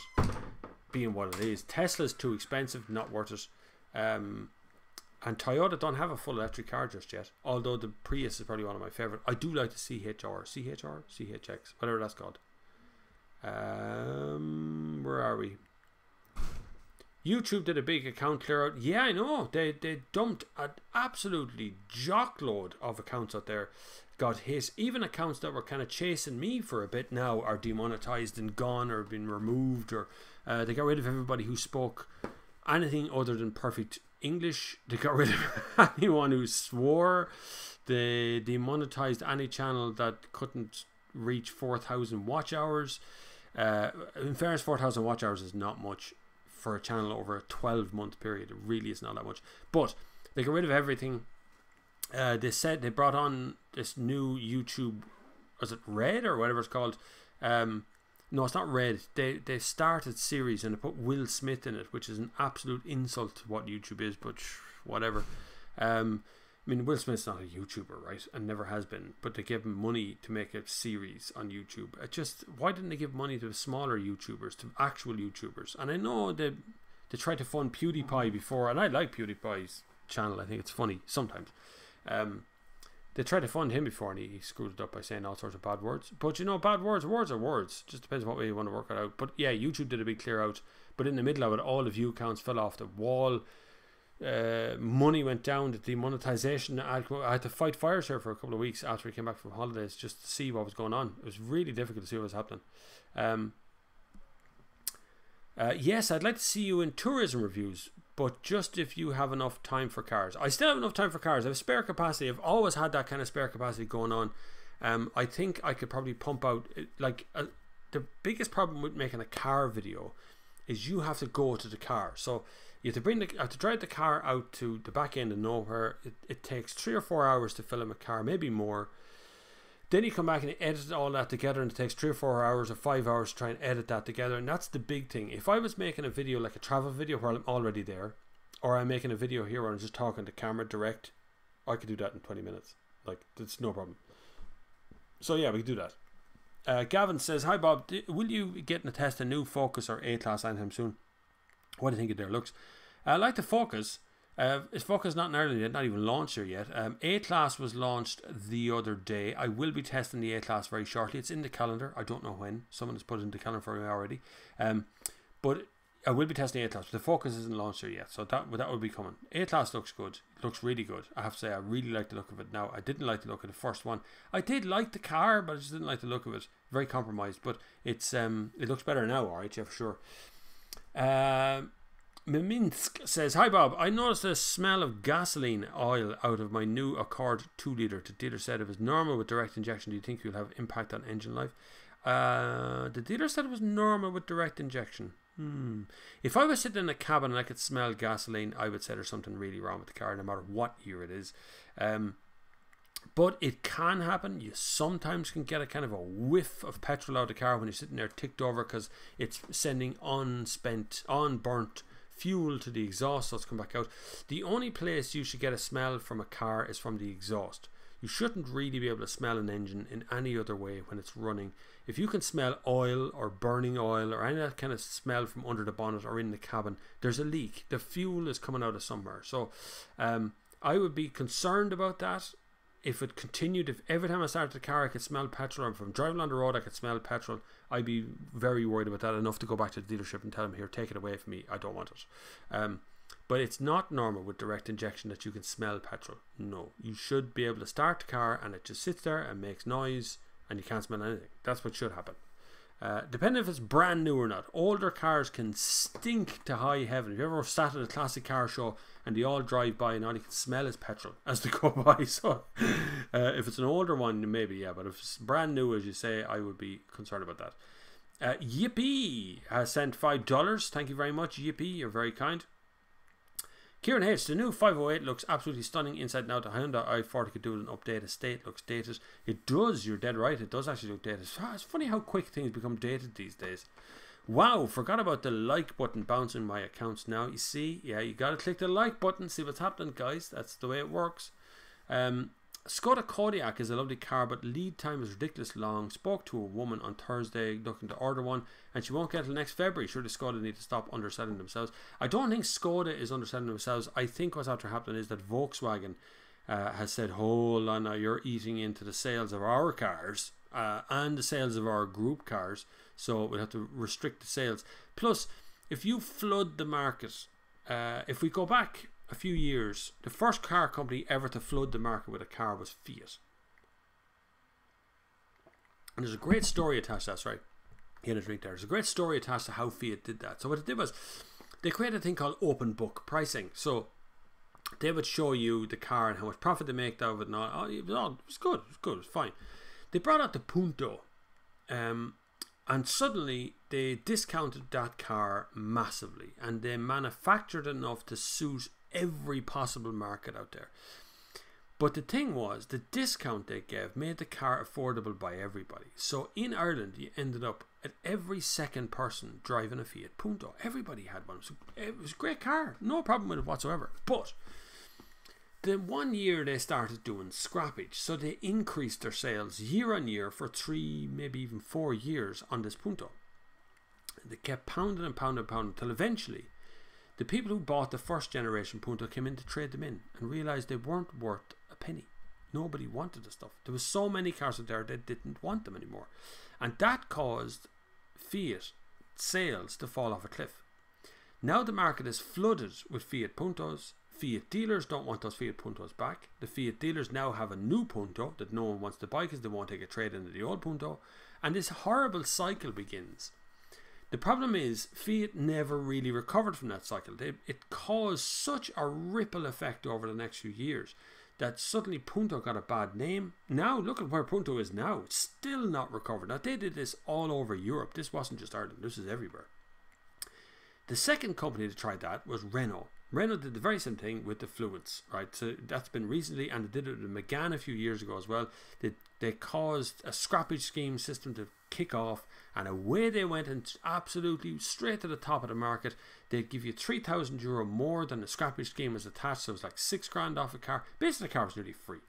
being what it is, Tesla's too expensive, not worth it. And Toyota don't have a full electric car just yet, although the Prius is probably one of my favourite. I do like the CHX, whatever that's called. Where are we? YouTube did a big account clear out. Yeah, I know. They dumped an absolutely jockload of accounts out there. Got hit. Even accounts that were kind of chasing me for a bit now are demonetized and gone or been removed, or they got rid of everybody who spoke anything other than perfect English. They got rid of anyone who swore. They demonetized any channel that couldn't reach 4,000 watch hours. In fairness, 4,000 watch hours is not much for a channel over a 12-month period. It really is not that much. But they got rid of everything. They said they brought on this new YouTube, was it Red or whatever it's called? No, it's not Red. They started series and they put Will Smith in it, which is an absolute insult to what YouTube is, but whatever. I mean, Will Smith's not a YouTuber, right? And never has been. But they gave him money to make a series on YouTube. Why didn't they give money to smaller YouTubers, to actual YouTubers? And I know they tried to fund PewDiePie before, and I like PewDiePie's channel. I think it's funny sometimes. They tried to fund him before, and he screwed it up by saying all sorts of bad words. But you know, bad words are words. Just depends on what way you want to work it out. But yeah, YouTube did a big clear out. But in the middle of it, all the view counts fell off the wall. Money went down. The demonetization. I had to fight fires here for a couple of weeks after we came back from holidays just to see what was going on. It was really difficult to see what was happening. Yes, I'd like to see you in tourism reviews, but just if you have enough time for cars. I still have enough time for cars. I have spare capacity. I've always had that kind of spare capacity going on. I think I could probably pump out like the biggest problem with making a car video is you have to go to the car. So you have to drive the car out to the back end of nowhere. It takes 3 or 4 hours to film a car, maybe more. Then you come back and edit all that together, and it takes 3 or 4 hours or 5 hours to try and edit that together. And that's the big thing. If I was making a video like a travel video where I'm already there, or I'm making a video here where I'm just talking to camera direct, I could do that in 20 minutes. Like, it's no problem. So yeah, we can do that. Gavin says, hi Bob, will you get in a test a new Focus or A-Class anytime soon? What do you think of their looks? I like the Focus. Is Focus not in Ireland yet? Not even launched here yet. A-Class was launched the other day. I will be testing the A-Class very shortly. It's in the calendar. I don't know when. Someone has put it in the calendar for me already. But I will be testing A-Class. But the Focus isn't launched here yet. So that will be coming. A-Class looks good. It looks really good. I have to say, I really like the look of it now. I didn't like the look of the first one. I did like the car, but I just didn't like the look of it. Very compromised. But it's it looks better now, alright, yeah, for sure. Miminsk says, hi Bob, I noticed a smell of gasoline oil out of my new Accord 2 litre. The dealer said it was normal with direct injection. Do you think it will have impact on engine life? The dealer said it was normal with direct injection. If I was sitting in a cabin and I could smell gasoline, I would say there's something really wrong with the car, no matter what year it is. But it can happen. You sometimes can get a kind of a whiff of petrol out of the car when you're sitting there ticked over because it's sending unburnt fuel to the exhaust, so it's come back out. The only place you should get a smell from a car is from the exhaust. You shouldn't really be able to smell an engine in any other way when it's running. If you can smell oil or burning oil or any of that kind of smell from under the bonnet or in the cabin, there's a leak. The fuel is coming out of somewhere. So I would be concerned about that. If it continued, if every time I started the car I could smell petrol, or if I'm driving on the road I could smell petrol, I'd be very worried about that, enough to go back to the dealership and tell them, here, take it away from me, I don't want it. But it's not normal with direct injection that you can smell petrol. No, you should be able to start the car and it just sits there and makes noise and you can't smell anything. That's what should happen. Depending if it's brand new or not. Older cars can stink to high heaven. If you ever sat at a classic car show and they all drive by and all you can smell is petrol as they go by. So if it's an older one, maybe, yeah. But if it's brand new, as you say, I would be concerned about that. Yippee has sent $5. Thank you very much, Yippee. You're very kind. Kieran H, the new 508 looks absolutely stunning inside and out. The Hyundai i40 could do an updated state. Looks dated. It does, you're dead right. It does actually look dated. It's funny how quick things become dated these days. Wow, forgot about the like button bouncing my accounts now. You see, yeah, you got to click the like button, see what's happening, guys. That's the way it works. Skoda Kodiaq is a lovely car, but lead time is ridiculous long. Spoke to a woman on Thursday looking to order one, and she won't get it till next February. Surely Skoda need to stop underselling themselves. I don't think Skoda is underselling themselves. I think what's after happening is that Volkswagen has said, hold on now, you're eating into the sales of our cars and the sales of our group cars, so we'll have to restrict the sales. Plus, if you flood the market, if we go back a few years, the first car company ever to flood the market with a car was Fiat. And there's a great story attached to that. Sorry, you had a drink there. There's a great story attached to how Fiat did that. So what it did was they created a thing called open book pricing. So they would show you the car and how much profit they make out of it and all. Oh, it was good. It was good. It was fine. They brought out the Punto. And suddenly they discounted that car massively. And they manufactured enough to suit every possible market out there. But the thing was, the discount they gave made the car affordable by everybody. So in Ireland, you ended up at every second person driving a Fiat Punto. Everybody had one. It was a great car. No problem with it whatsoever. But the 1 year they started doing scrappage, so they increased their sales year on year for 3, maybe even 4 years on this Punto. They kept pounding and pounding and pounding until eventually the people who bought the first generation Punto came in to trade them in and realised they weren't worth a penny. Nobody wanted the stuff. There was so many cars out there that didn't want them anymore. And that caused Fiat sales to fall off a cliff. Now the market is flooded with Fiat Puntos. Fiat dealers don't want those Fiat Puntos back. The Fiat dealers now have a new Punto that no one wants to buy because they won't take a trade into the old Punto. And this horrible cycle begins. The problem is Fiat never really recovered from that cycle. It caused such a ripple effect over the next few years that suddenly Punto got a bad name. Now look at where Punto is now. It's still not recovered. Now they did this all over Europe. This wasn't just Ireland. This is everywhere. The second company that tried that was Renault. Renault did the very same thing with the Fluence, right? So that's been recently, and they did it with Megane a few years ago as well. They caused a scrappage scheme system to kick off, and away they went, and absolutely straight to the top of the market. They'd give you €3,000 more than the scrappage scheme was attached, so it was like $6,000 off a car. Basically, the car was nearly free.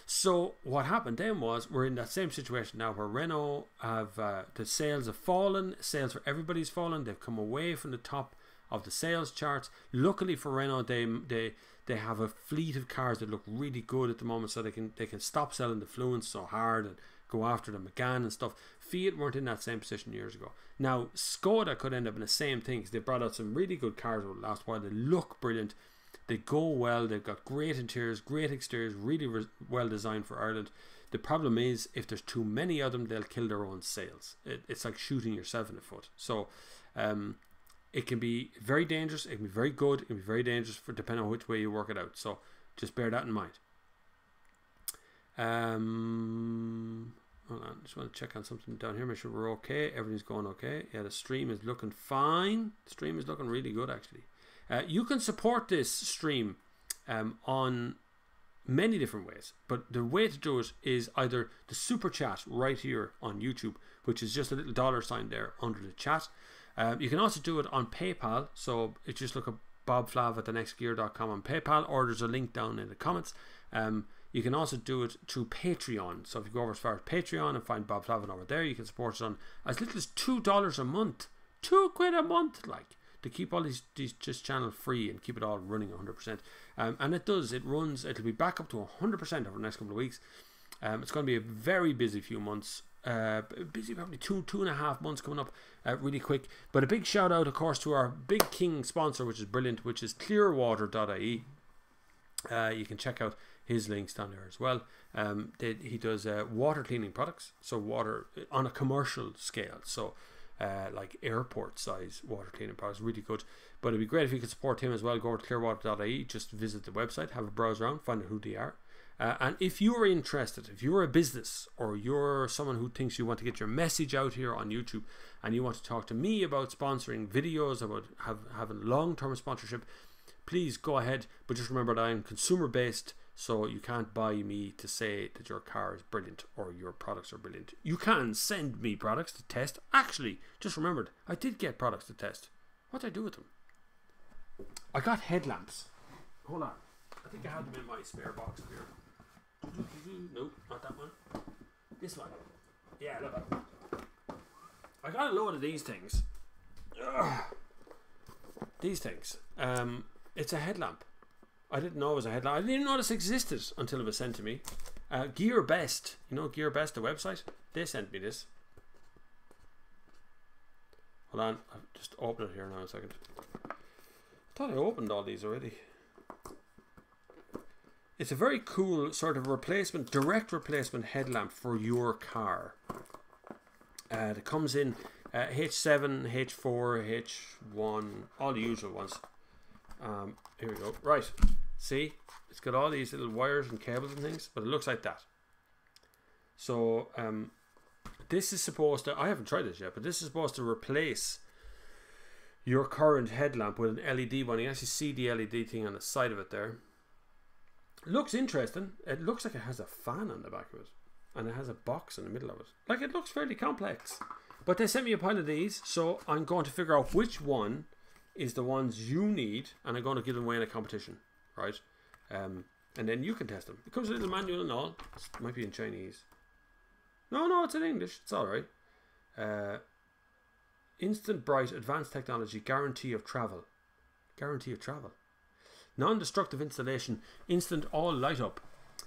So what happened then was, we're in that same situation now where Renault have, the sales have fallen, sales for everybody's fallen, they've come away from the top of the sales charts. Luckily for Renault, they have a fleet of cars that look really good at the moment, so they can stop selling the Fluence so hard and go after the Megane and stuff. Fiat weren't in that same position years ago. Now Skoda could end up in the same thing, because they brought out some really good cars over the last while. They look brilliant, they go well, they've got great interiors, great exteriors, really well designed for Ireland. The problem is, if there's too many of them, they'll kill their own sales. It's like shooting yourself in the foot. So it can be very dangerous, it can be very good, it can be very dangerous depending on which way you work it out. So just bear that in mind. Hold on, just want to check on something down here, make sure we're okay. Everything's going okay. Yeah, the stream is looking fine. The stream is looking really good, actually. You can support this stream on many different ways, but the way to do it is either the super chat right here on YouTube, which is just a little $ there under the chat. You can also do it on PayPal, so you just look at bobflav at thenextgear.com on PayPal, or there's a link down in the comments. You can also do it through Patreon, so if you go over as far as Patreon and find Bob Flavin over there, you can support us on as little as $2 a month. £2 a month, like, to keep all these just channel free and keep it all running 100%. And it'll be back up to 100% over the next couple of weeks. It's going to be a very busy few months. Busy, probably two and a half months coming up really quick. But a big shout out, of course, to our big king sponsor, which is brilliant, which is clearwater.ie. You can check out his links down there as well. He does water cleaning products, so water on a commercial scale, so like airport size water cleaning products, really good. But it'd be great if you could support him as well. Go over to clearwater.ie, just visit the website, have a browse around, find out who they are. And if you're interested, if you're a business or you're someone who thinks you want to get your message out here on YouTube and you want to talk to me about sponsoring videos, about having long-term sponsorship, please go ahead. But just remember that I'm consumer based, so you can't buy me to say that your car is brilliant or your products are brilliant. You can send me products to test. Actually, just remembered, I did get products to test. What did I do with them? I got headlamps. Hold on. I think I had them in my spare box here. No, not that one. This one. Yeah, look. I got a load of these things. Ugh. These things. It's a headlamp. I didn't know it was a headlamp. I didn't even know this existed until it was sent to me. Gear Best. You know Gear Best, the website? They sent me this. Hold on. I'll just open it here now a second. I thought I opened all these already. It's a very cool sort of replacement, direct replacement headlamp for your car. It comes in H7, H4, H1, all the usual ones. Here we go. Right. See? It's got all these little wires and cables and things, but it looks like that. So, this is supposed to, I haven't tried this yet, but this is supposed to replace your current headlamp with an LED one. You actually see the LED thing on the side of it there. Looks interesting. It looks like it has a fan on the back of it, and it has a box in the middle of it. Like, it looks fairly complex. But they sent me a pile of these, so I'm going to figure out which one is the ones you need, and I'm going to give them away in a competition, right? And then you can test them. It comes with a little manual and all. It might be in Chinese. No, it's in English. It's all right. Instant bright, advanced technology, guarantee of travel. Guarantee of travel. Non-destructive installation, instant all light up,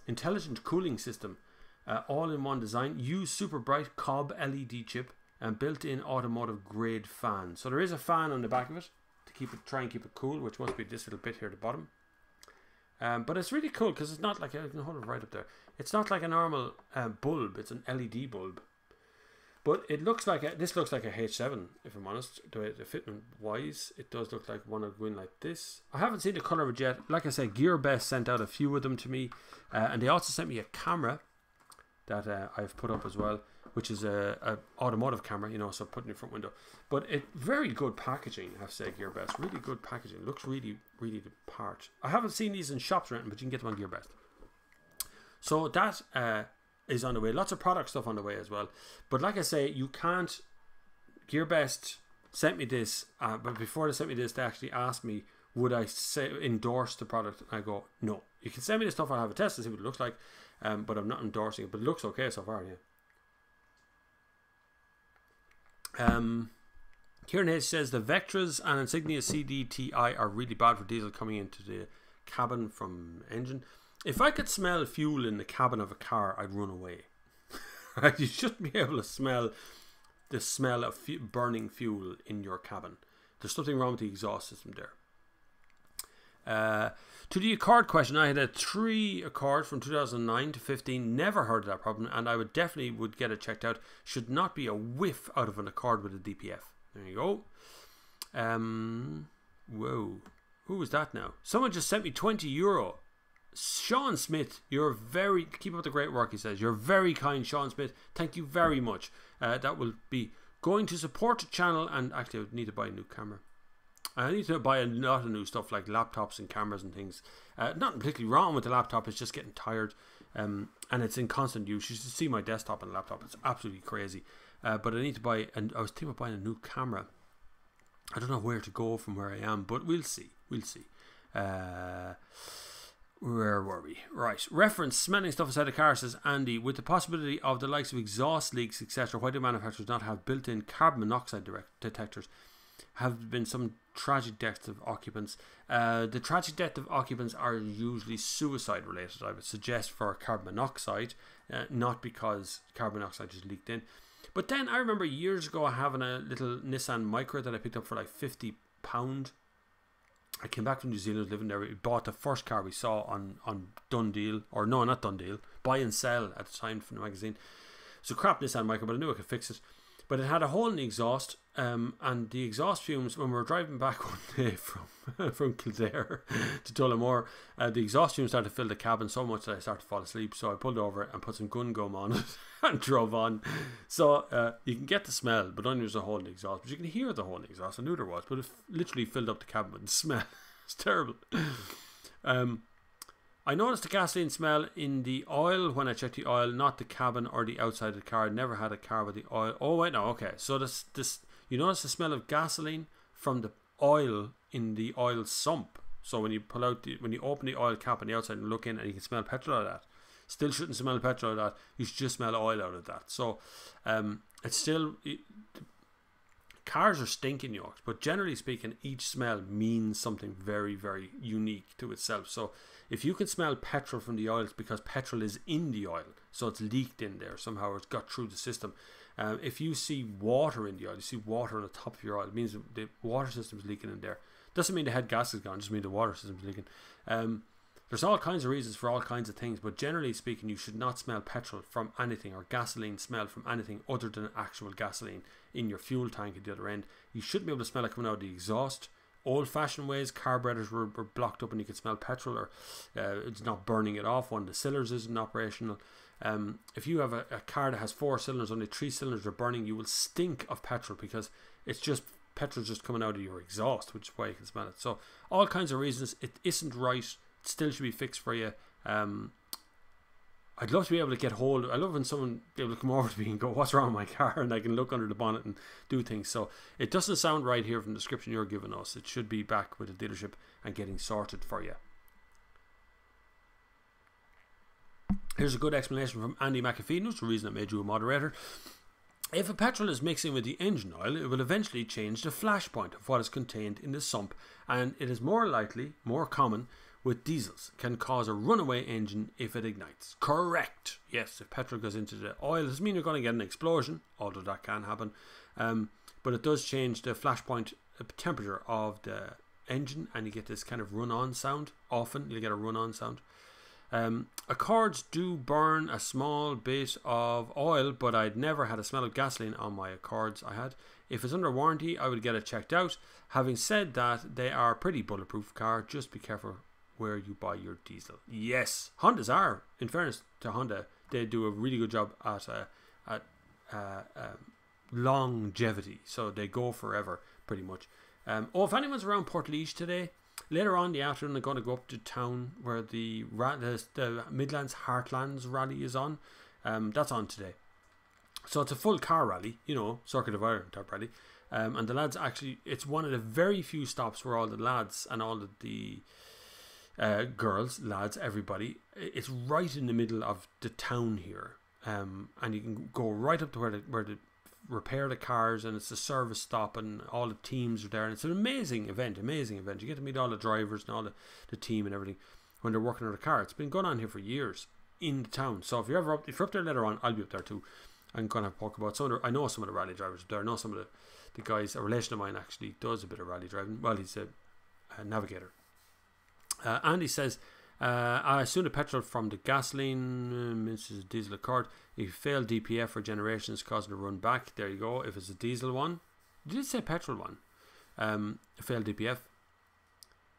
intelligent cooling system, all-in-one design, use super bright Cobb LED chip, and built-in automotive grade fan. So there is a fan on the back of it to try and keep it cool, which must be this little bit here at the bottom. But it's really cool because it's not like, I can hold it right up there. It's not like a normal bulb, it's an LED bulb. But it looks like this looks like a H7, if I'm honest. The fitment wise, it does look like one of going like this. I haven't seen the colour of it yet. Like I said, GearBest sent out a few of them to me, and they also sent me a camera that I've put up as well, which is a automotive camera, you know, so put in the front window. But it very good packaging, I have to say. GearBest, really good packaging. Looks really the part. I haven't seen these in shops or anything, but you can get them on GearBest. So that is on the way. Lots of product stuff on the way as well. But like I say, you can't. GearBest sent me this, but before they sent me this, they actually asked me, would I endorse the product? And I go, no. You can send me the stuff, I'll have a test to see what it looks like, but I'm not endorsing it. But it looks okay so far, yeah. Kieran H says the Vectras and Insignia CDTI are really bad for diesel coming into the cabin from engine. If I could smell fuel in the cabin of a car, I'd run away. You shouldn't be able to smell the smell of burning fuel in your cabin. There's something wrong with the exhaust system there. To the Accord question, I had a 3 Accord from 2009 to 15. Never heard of that problem, and I would definitely get it checked out. Should not be a whiff out of an Accord with a DPF. There you go. Whoa, who was that now? Someone just sent me €20. Sean Smith, you're very, keep up the great work, he says. You're very kind, Sean Smith. Thank you very much. That will be going to support the channel, and actually I need to buy a new camera. I need to buy a lot of new stuff like laptops and cameras and things. Not particularly wrong with the laptop, it's just getting tired, and it's in constant use. You should see my desktop and laptop, it's absolutely crazy. But I need to buy, and I was thinking of buying a new camera. I don't know where to go from where I am, but we'll see. Where were we? Right. Reference smelling stuff inside the car, says Andy. With the possibility of the likes of exhaust leaks, etc., why do manufacturers not have built-in carbon monoxide detectors? Have been some tragic deaths of occupants. The tragic death of occupants are usually suicide related, I would suggest, for carbon monoxide, not because carbon monoxide just leaked in. But then I remember years ago having a little Nissan Micra that I picked up for like £50. I came back from New Zealand, living there. We bought the first car we saw on Dundee, or no, not Dundee, Buy and Sell at the time from the magazine. So crap Nissan Micra, but I knew I could fix it. But it had a hole in the exhaust, and the exhaust fumes, when we were driving back one day from Kildare to Tullamore, the exhaust fumes started to fill the cabin so much that I started to fall asleep. So I pulled over and put some gun gum on it and drove on. So you can get the smell, but only there's a hole in the exhaust. But you can hear the hole in the exhaust. I knew there was, but it literally filled up the cabin with the smell. It's terrible. I noticed the gasoline smell in the oil when I checked the oil, not the cabin or the outside of the car. I never had a car with the oil. Oh wait, no, okay. So this you notice the smell of gasoline from the oil in the oil sump. So when you pull out when you open the oil cap on the outside and look in, and you can smell petrol out of that. Still shouldn't smell petrol out of that. You should just smell oil out of that. So it's still. Cars are stinking yokes, but generally speaking, each smell means something very, very unique to itself. So if you can smell petrol from the oil, it's because petrol is in the oil, so it's leaked in there somehow, or it's got through the system. If you see water in the oil, you see water on the top of your oil, it means the water system is leaking in there. Doesn't mean the head gas is gone, just mean the water system is leaking. There's all kinds of reasons for all kinds of things, but generally speaking, you should not smell petrol from anything, or gasoline smell from anything other than actual gasoline in your fuel tank at the other end. You shouldn't be able to smell it coming out of the exhaust. Old-fashioned ways, carburetors were blocked up and you could smell petrol, or it's not burning it off. One of the cylinders isn't operational. If you have a car that has 4 cylinders, only 3 cylinders are burning, you will stink of petrol because it's just petrol just coming out of your exhaust, which is why you can smell it. So all kinds of reasons. It isn't right. It still should be fixed for you. I'd love to be able to get hold of, I love when someone be able to come over to me and go, what's wrong with my car? And I can look under the bonnet and do things. So it doesn't sound right here from the description you're giving us. It should be back with the dealership and getting sorted for you. Here's a good explanation from Andy McAfee, who's the reason I made you a moderator. If a petrol is mixing with the engine oil, it will eventually change the flash point of what is contained in the sump, and it is more common with diesels, can cause a runaway engine if it ignites. Correct. Yes, if petrol goes into the oil, it doesn't mean you're going to get an explosion, although that can happen. But it does change the flash point temperature of the engine, and you get this kind of run-on sound. Often you'll get a run-on sound. Accords do burn a small bit of oil, but I'd never had a smell of gasoline on my Accords I had. If it's under warranty, I would get it checked out. Having said that, they are a pretty bulletproof car. Just be careful where you buy your diesel. Yes, Hondas are. In fairness to Honda, they do a really good job at longevity. So they go forever, pretty much. If anyone's around Portlaoise today, later on in the afternoon, I'm going to go up to town where the Midlands Heartlands rally is on. That's on today. So it's a full car rally, you know, Circuit of Ireland type rally. And the lads actually, it's one of the very few stops where all the lads and all of the girls, lads, everybody, it's right in the middle of the town here. And you can go right up to where the repair the cars, and it's a service stop, and all the teams are there, and it's an amazing event. You get to meet all the drivers and all the team and everything when they're working on the car. It's been going on here for years in the town. So if you're up there later on, I'll be up there too. I'm going to talk about I know some of the rally drivers up there. I know some of the guys. A relation of mine actually does a bit of rally driving. Well, he's a navigator. Andy says, I assume the petrol from the gasoline, Mrs. Diesel Accord. If you fail DPF for generations, causing a run back. There you go. If it's a diesel one, did it say petrol one? Failed DPF.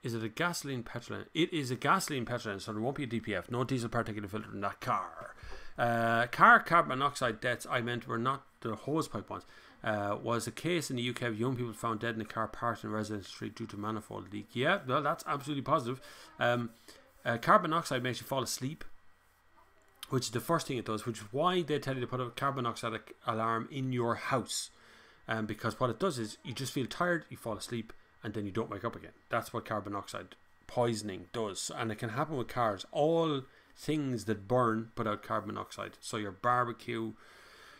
Is it a gasoline petrol? It is a gasoline petrol, so there won't be a DPF. No diesel particulate filter in that car. Car carbon monoxide deaths, I meant, were not the hosepipe ones. Was a case in the UK of young people found dead in a car parked in a residential street due to manifold leak. Yeah, well, that's absolutely positive. Carbon monoxide makes you fall asleep, which is the first thing it does, which is why they tell you to put a carbon monoxide alarm in your house. Because what it does is you just feel tired, you fall asleep, and then you don't wake up again. That's what carbon monoxide poisoning does. And it can happen with cars. All things that burn put out carbon monoxide. So your barbecue,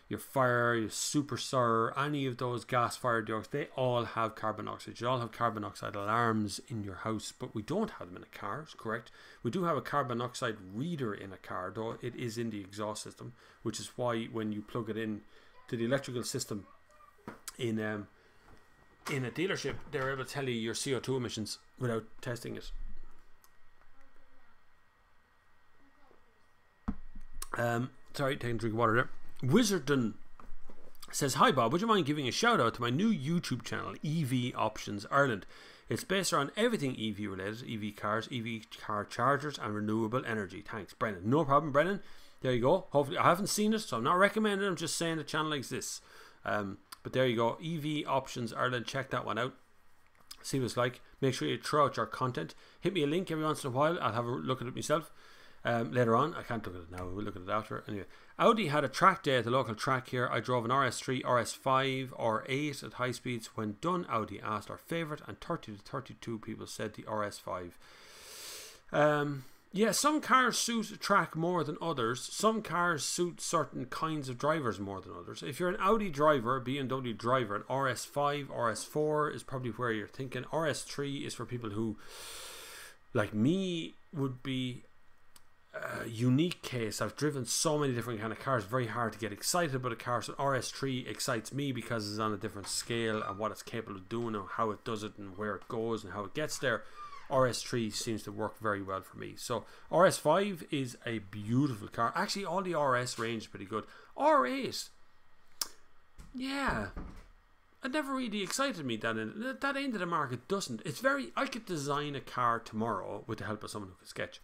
your fire, your super sour, any of those gas-fired dogs, they all have carbon monoxide. You all have carbon monoxide alarms in your house, but we don't have them in a car, correct? We do have a carbon monoxide reader in a car, though it is in the exhaust system, which is why when you plug it in to the electrical system in a dealership, they're able to tell you your CO2 emissions without testing it. Sorry, taking a drink of water there. Wizardon says, hi Bob, would you mind giving a shout out to my new YouTube channel, EV Options Ireland? It's based around everything EV related, EV cars, EV car chargers and renewable energy. Thanks, Brennan. No problem, Brennan. There you go. Hopefully, I haven't seen it, so I'm not recommending it. I'm just saying the channel exists. But there you go, EV Options Ireland. Check that one out. See what it's like. Make sure you throw out your content. Hit me a link every once in a while. I'll have a look at it myself. Later on, I can't look at it now, we'll look at it after. Anyway, Audi had a track day at the local track here. I drove an RS3, RS5 or 8 at high speeds. When done, Audi asked our favourite, and 30 to 32 people said the RS5. Yeah, some cars suit a track more than others. Some cars suit certain kinds of drivers more than others. If you're an Audi driver, BMW driver, an RS5, RS4 is probably where you're thinking. RS3 is for people who, like me, would be a unique case. I've driven so many different kind of cars, very hard to get excited about a car. So RS3 excites me because it's on a different scale and what it's capable of doing and how it does it and where it goes and how it gets there. RS3 seems to work very well for me. So RS5 is a beautiful car. Actually, all the RS range is pretty good. R8, yeah, it never really excited me. That end of the market doesn't. It's very, I could design a car tomorrow with the help of someone who could sketch.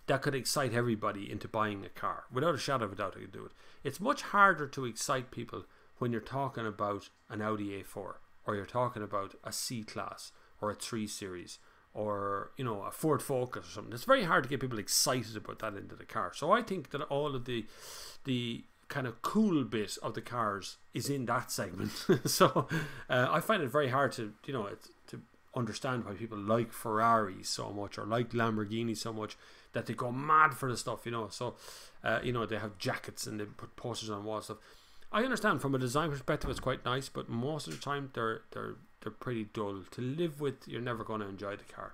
That could excite everybody into buying a car. Without a shadow of a doubt, I could do it. It's much harder to excite people when you're talking about an Audi A4, or you're talking about a C-Class, or a 3 Series, or, you know, a Ford Focus or something. It's very hard to get people excited about that end of the car. So I think that all of the kind of cool bit of the cars is in that segment. So I find it very hard to, you know, to understand why people like Ferraris so much or like Lamborghini so much that they go mad for the stuff, you know. So you know, they have jackets and they put posters on walls stuff. I understand from a design perspective it's quite nice, but most of the time they're pretty dull to live with. You're never going to enjoy the car.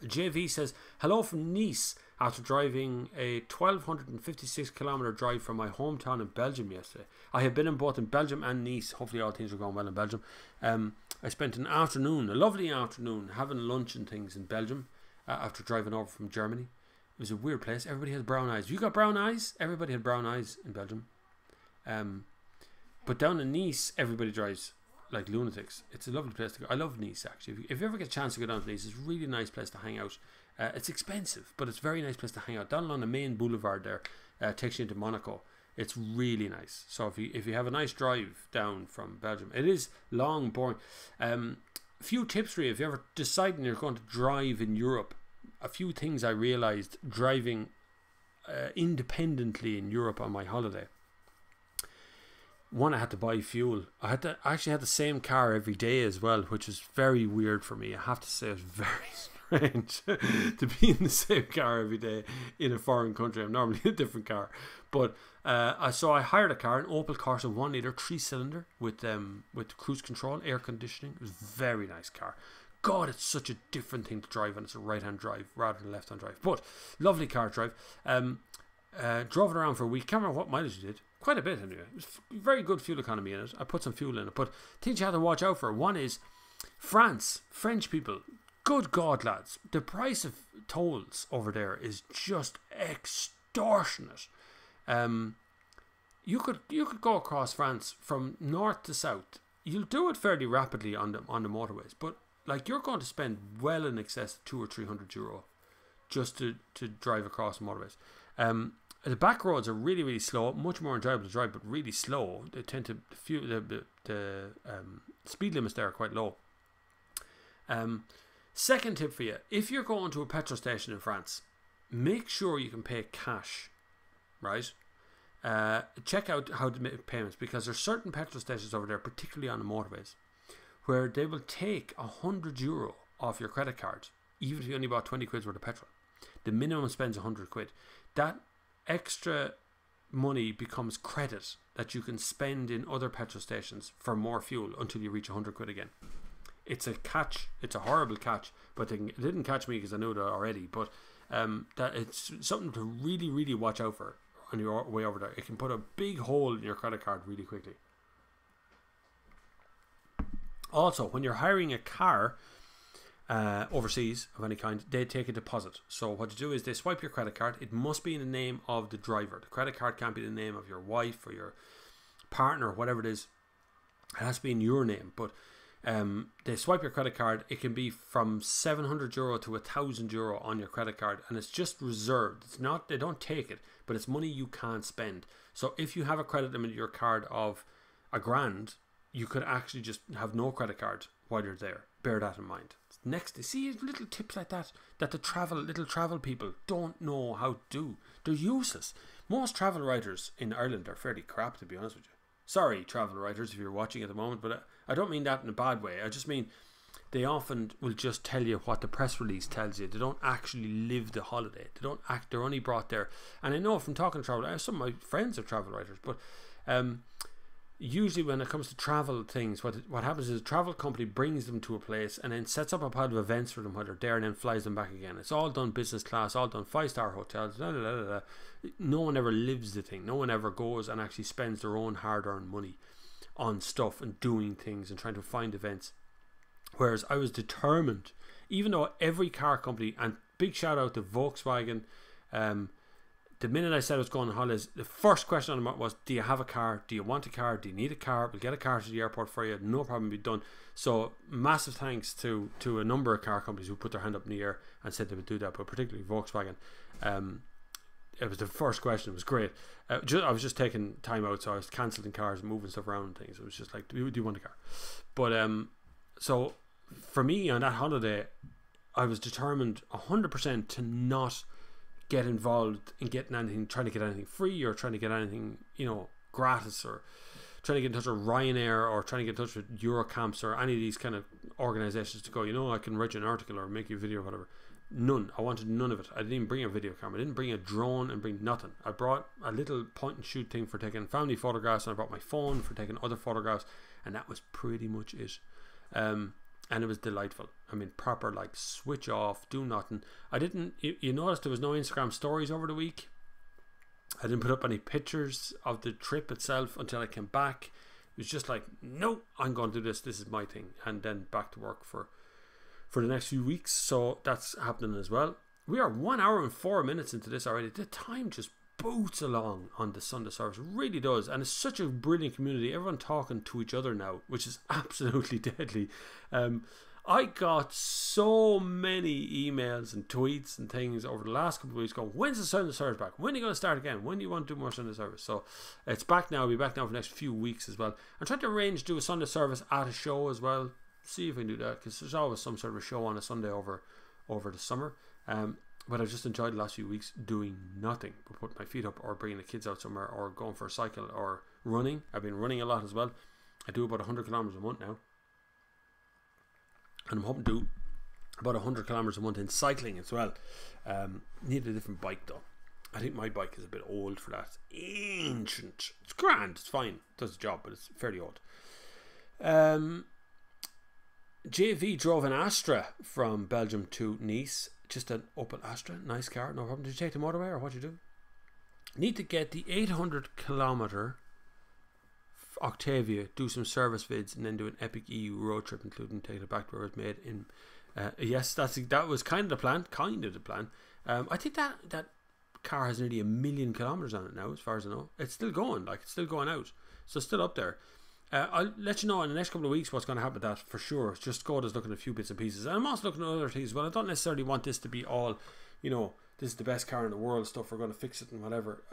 JV says, hello from Nice after driving a 1256 kilometer drive from my hometown in Belgium yesterday. I have been in both in Belgium and Nice. Hopefully all things are going well in Belgium. I spent an afternoon, a lovely afternoon, having lunch and things in Belgium. after driving over from Germany. It was a weird place. Everybody has brown eyes. You got brown eyes? Everybody had brown eyes in Belgium. But down in Nice, everybody drives like lunatics. It's a lovely place to go. I love Nice, actually. If you ever get a chance to go down to Nice, it's a really nice place to hang out. It's expensive, but it's a very nice place to hang out. Down along the main boulevard there, takes you into Monaco. It's really nice. So if you have a nice drive down from Belgium, it is long, boring. Few tips for you if you're ever deciding you're going to drive in Europe. A few things I realised driving independently in Europe on my holiday. One, I had to buy fuel. I actually had the same car every day as well, which is very weird for me. I have to say, it's very strange to be in the same car every day in a foreign country. I'm normally in a different car, but so I hired a car, an Opel Corsa 1 litre 3-cylinder with cruise control, air conditioning. It was a very nice car. God, it's such a different thing to drive, and it's a right-hand drive rather than a left-hand drive. But lovely car to drive. Drove it around for a week. Can't remember what mileage it did. Quite a bit anyway. It was very good fuel economy in it. I put some fuel in it. But things you have to watch out for. One is France. French people. Good God, lads. The price of tolls over there is just extortionate. You could go across France from north to south. You'll do it fairly rapidly on the motorways, but like you're going to spend well in excess of €200 or €300 just to drive across the motorways. The back roads are really, really slow, much more enjoyable to drive, but really slow. They tend to the speed limits there are quite low. Second tip for you: if you're going to a petrol station in France, make sure you can pay cash. Right? Check out how to make payments, because there's certain petrol stations over there, particularly on the motorways, where they will take €100 off your credit card, even if you only bought 20 quid's worth of petrol. The minimum spends 100 quid. That extra money becomes credit that you can spend in other petrol stations for more fuel until you reach 100 quid again. It's a catch. It's a horrible catch, but it didn't catch me because I knew it already. But that it's something to really, really watch out for on your way over there. It can put a big hole in your credit card really quickly. Also, when you're hiring a car overseas of any kind, they take a deposit. So what you do is they swipe your credit card. It must be in the name of the driver. The credit card can't be the name of your wife or your partner or whatever it is. It has to be in your name. But they swipe your credit card. It can be from €700 to €1,000 on your credit card, and it's just reserved. It's not, they don't take it, but it's money you can't spend. So if you have a credit limit in your card of £1,000, you could actually just have no credit card while you're there. Bear that in mind. Next, see little tips like that the little travel people don't know how to do. They're useless. Most travel writers in Ireland are fairly crap, to be honest with you. Sorry, travel writers, if you're watching at the moment, but I don't mean that in a bad way. I just mean they often will just tell you what the press release tells you. They don't actually live the holiday. They don't act. They're only brought there. And I know from talking to travel, some of my friends are travel writers, but usually when it comes to travel things, what happens is a travel company brings them to a place and then sets up a pile of events for them while they're there, and then flies them back again. It's all done business class, all done 5-star hotels. No one ever lives the thing. No one ever goes and actually spends their own hard-earned money on stuff and doing things and trying to find events. Whereas I was determined, even though every car company, and big shout out to Volkswagen, the minute I said I was going on holidays, the first question on them was, do you have a car? Do you want a car? Do you need a car? We'll get a car to the airport for you. No problem, be done. So massive thanks to a number of car companies who put their hand up in the air and said they would do that, but particularly Volkswagen. It was the first question. It was great. I was just taking time out, so I was cancelling cars and moving stuff around and things. It was just like, do you want a car? But so for me on that holiday, I was determined 100% to not get involved in getting anything, trying to get anything free or trying to get anything, gratis, or trying to get in touch with Ryanair or trying to get in touch with Eurocamps or any of these kind of organizations to go, I can write you an article or make you a video or whatever. None. I wanted none of it. I didn't even bring a video camera. I didn't bring a drone and bring nothing. I brought a little point and shoot thing for taking family photographs, and I brought my phone for taking other photographs, and that was pretty much it. And it was delightful. I mean, proper like switch off, do nothing. I didn't. You noticed there was no Instagram stories over the week. I didn't put up any pictures of the trip itself until I came back. It was just like, no, I'm going to do this. This is my thing, and then back to work for for the next few weeks, so that's happening as well. We are 1 hour and 4 minutes into this already. The time just boots along on the Sunday service, it really does, and it's such a brilliant community. Everyone talking to each other now, which is absolutely deadly. I got so many emails and tweets and things over the last couple of weeks going, when's the Sunday service back? When are you going to start again? When do you want to do more Sunday service? So it's back now. I'll be back now for the next few weeks as well. I'm trying to arrange to do a Sunday service at a show as well. See if I can do that, because there's always some sort of a show on a Sunday over the summer. But I've just enjoyed the last few weeks doing nothing but putting my feet up or bringing the kids out somewhere or going for a cycle or running. I've been running a lot as well. I do about 100 kilometers a month now. And I'm hoping to do about 100 kilometers a month in cycling as well. Need a different bike though. I think my bike is a bit old for that. It's ancient. It's grand. It's fine. It does the job, but it's fairly old. JV drove an Astra from Belgium to Nice. Just an Opel Astra. Nice car. No problem. Did you take the motorway or what you do? Need to get the 800 kilometer Octavia, do some service vids, and then do an epic EU road trip, including taking it back to where it was made in. Yes, that was kind of the plan. I think that car has nearly 1 million kilometers on it now, as far as I know. It's still going, it's still going out, so it's still up there. I'll let you know in the next couple of weeks what's going to happen with that for sure. Just Skoda's looking at a few bits and pieces, and I'm also looking at other things. Well, I don't necessarily want this to be all, this is the best car in the world stuff. We're going to fix it and whatever.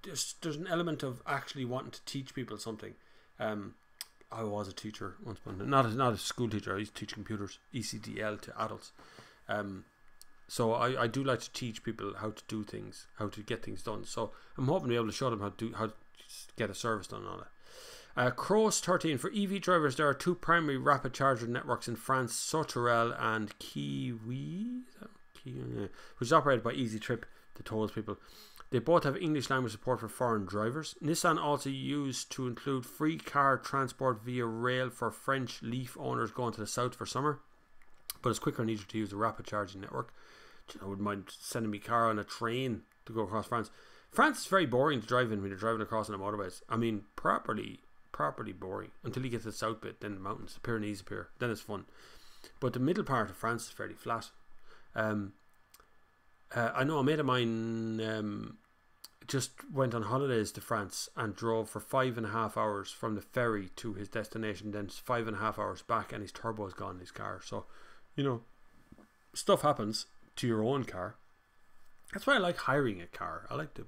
There's an element of actually wanting to teach people something. I was a teacher once, but not a school teacher. I used to teach computers, ECDL to adults. So I do like to teach people how to do things, how to get things done. So I'm hoping to be able to show them how to get a service done on it. Cross 13 for EV drivers. There are two primary rapid charger networks in France, Sauterelle and Kiwi, which is operated by Easy Trip, the tolls people. They both have English language support for foreign drivers. Nissan also used to include free car transport via rail for French Leaf owners going to the south for summer, but it's quicker and easier to use a rapid charging network. I wouldn't mind sending my car on a train to go across France. France is very boring to drive in when you're driving across on the motorways. I mean, properly boring until you get to the south bit. Then the mountains, the Pyrenees appear. Then it's fun. But the middle part of France is fairly flat. I know a mate of mine just went on holidays to France and drove for 5.5 hours from the ferry to his destination, then 5.5 hours back, and his turbo is gone in his car. So, stuff happens to your own car. That's why I like hiring a car. I like to.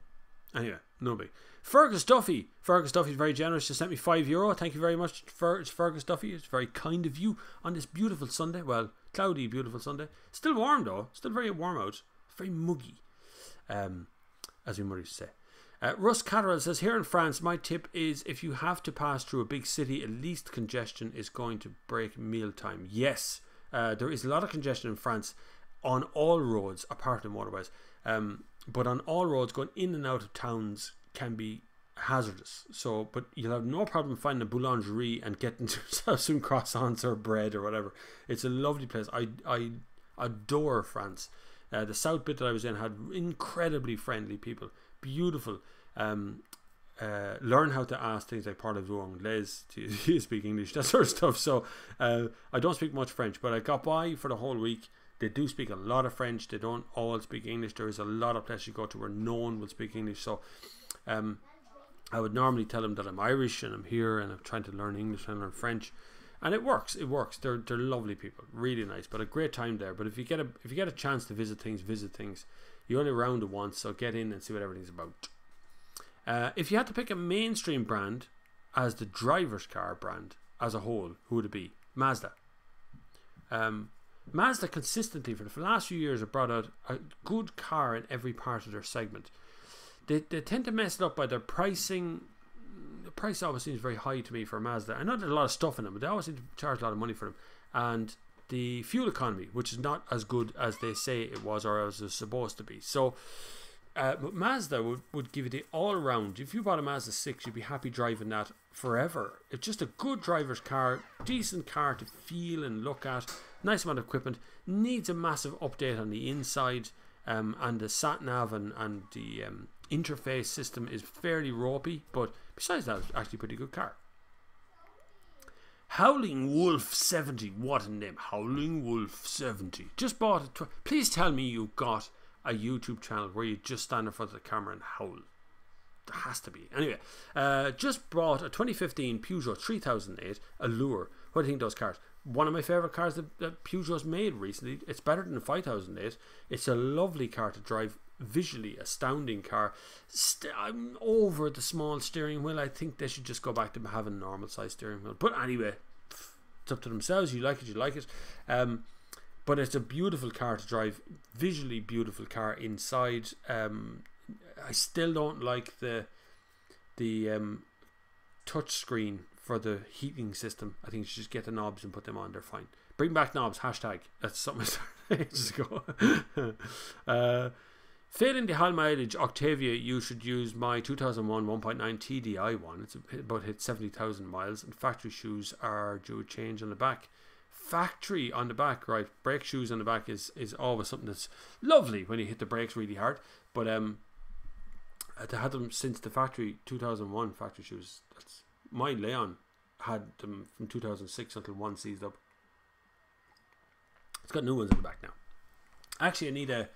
Anyway, no big. Fergus Duffy. Fergus Duffy is very generous. Just sent me €5. Thank you very much, Fergus Duffy. It's very kind of you on this beautiful Sunday. Well, cloudy, beautiful Sunday. Still warm though. Still very warm out. Very muggy, as we might used to say. Russ Catterall says, here in France, my tip is if you have to pass through a big city, at least congestion is going to break mealtime. Yes, there is a lot of congestion in France on all roads, apart from motorways. But on all roads, going in and out of towns can be hazardous. So, but you'll have no problem finding a boulangerie and getting some croissants or bread or whatever. It's a lovely place. I adore France. The south bit that I was in had incredibly friendly people, beautiful. Learn how to ask things like parlez-vous anglais, do you speak English, that sort of stuff. So I don't speak much French, but I got by for the whole week. They do speak a lot of French. They don't all speak English. There is a lot of places you go to where no one will speak English. So I would normally tell them that I'm Irish and I'm here and I'm trying to learn English and learn French. And it works. They're lovely people, really nice, but a great time there. But if you get a chance to visit things. You're only around it once, so get in and see what everything's about. If you had to pick a mainstream brand as the driver's car brand as a whole, who would it be? Mazda. Mazda consistently for the last few years have brought out a good car in every part of their segment. They tend to mess it up by their pricing. The price always seems very high to me for Mazda. I know there's a lot of stuff in them, but they always seem to charge a lot of money for them. And the fuel economy, which is not as good as they say it was or as it's supposed to be. So, but Mazda would give you the all-round. If you bought a Mazda 6, you'd be happy driving that forever. It's just a good driver's car, decent car to feel and look at, nice amount of equipment, needs a massive update on the inside, and the sat-nav and the interface system is fairly ropey, but besides that, it's actually a pretty good car. Howling Wolf 70. What a name. Howling Wolf 70. Just bought it. Please tell me you got a YouTube channel where you just stand in front of the camera and howl. There has to be. Anyway, just bought a 2015 Peugeot 3008 Allure. What do you think of those cars? One of my favourite cars that Peugeot's made recently. It's better than the 5008. It's a lovely car to drive. Visually astounding car. I'm over the small steering wheel. I think they should just go back to having a normal size steering wheel. But anyway, it's up to themselves. You like it, you like it. But it's a beautiful car to drive. Visually beautiful car inside. I still don't like the touch screen for the heating system. I think you should just get the knobs and put them on. They're fine. Bring back knobs. Hashtag. That's something I started ages ago. Failing the high mileage Octavia, you should use my 2001 1.9 TDI one. It's about hit 70,000 miles, and factory shoes are due a change on the back. Factory on the back, right? Brake shoes on the back is always something that's lovely when you hit the brakes really hard. But I had them since the factory 2001 factory shoes. That's my Leon had them from 2006 until one seized up. It's got new ones on the back now. Actually, I need a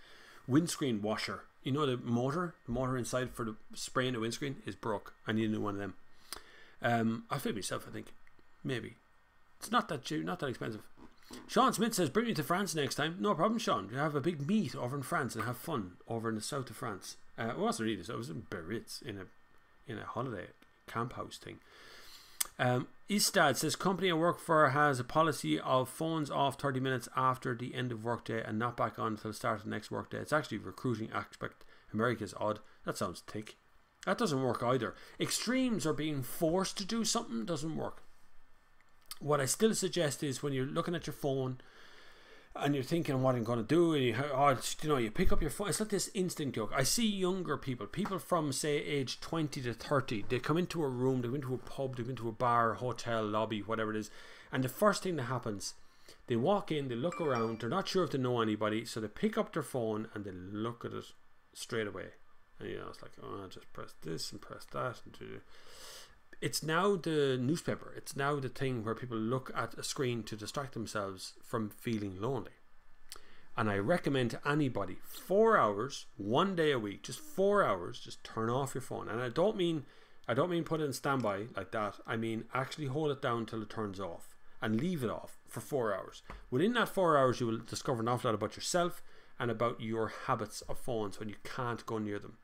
windscreen washer. You know, the motor inside for the spraying the windscreen is broke. I need a new one of them. I'll fit myself, I think. Maybe. It's not that cheap, not that expensive. Sean Smith says, bring me to France next time. No problem, Sean. You have a big meet over in France and have fun over in the south of France. It wasn't really so. It was in Biarritz in a holiday camp house thing. Istad says, company I work for has a policy of phones off 30 minutes after the end of workday and not back on until the start of the next workday. It's actually a recruiting aspect. America's odd. That sounds thick. That doesn't work either. Extremes are being forced to do something doesn't work. What I still suggest is when you're looking at your phone and you're thinking what I'm going to do, and you pick up your phone. It's like this instant joke. I see younger people from say age 20 to 30. They come into a room, they go into a pub, they go into a bar, hotel, lobby, whatever it is, and the first thing that happens, they walk in, they look around, they're not sure if they know anybody, so they pick up their phone and they look at it straight away. And it's like, oh, I'll just press this and press that. It's now the newspaper. It's now the thing where people look at a screen to distract themselves from feeling lonely. And I recommend to anybody 4 hours, 1 day a week, just 4 hours, just turn off your phone. And I don't mean put it in standby like that. I mean actually hold it down till it turns off and leave it off for 4 hours. Within that 4 hours, you will discover an awful lot about yourself and about your habits of phones when you can't go near them.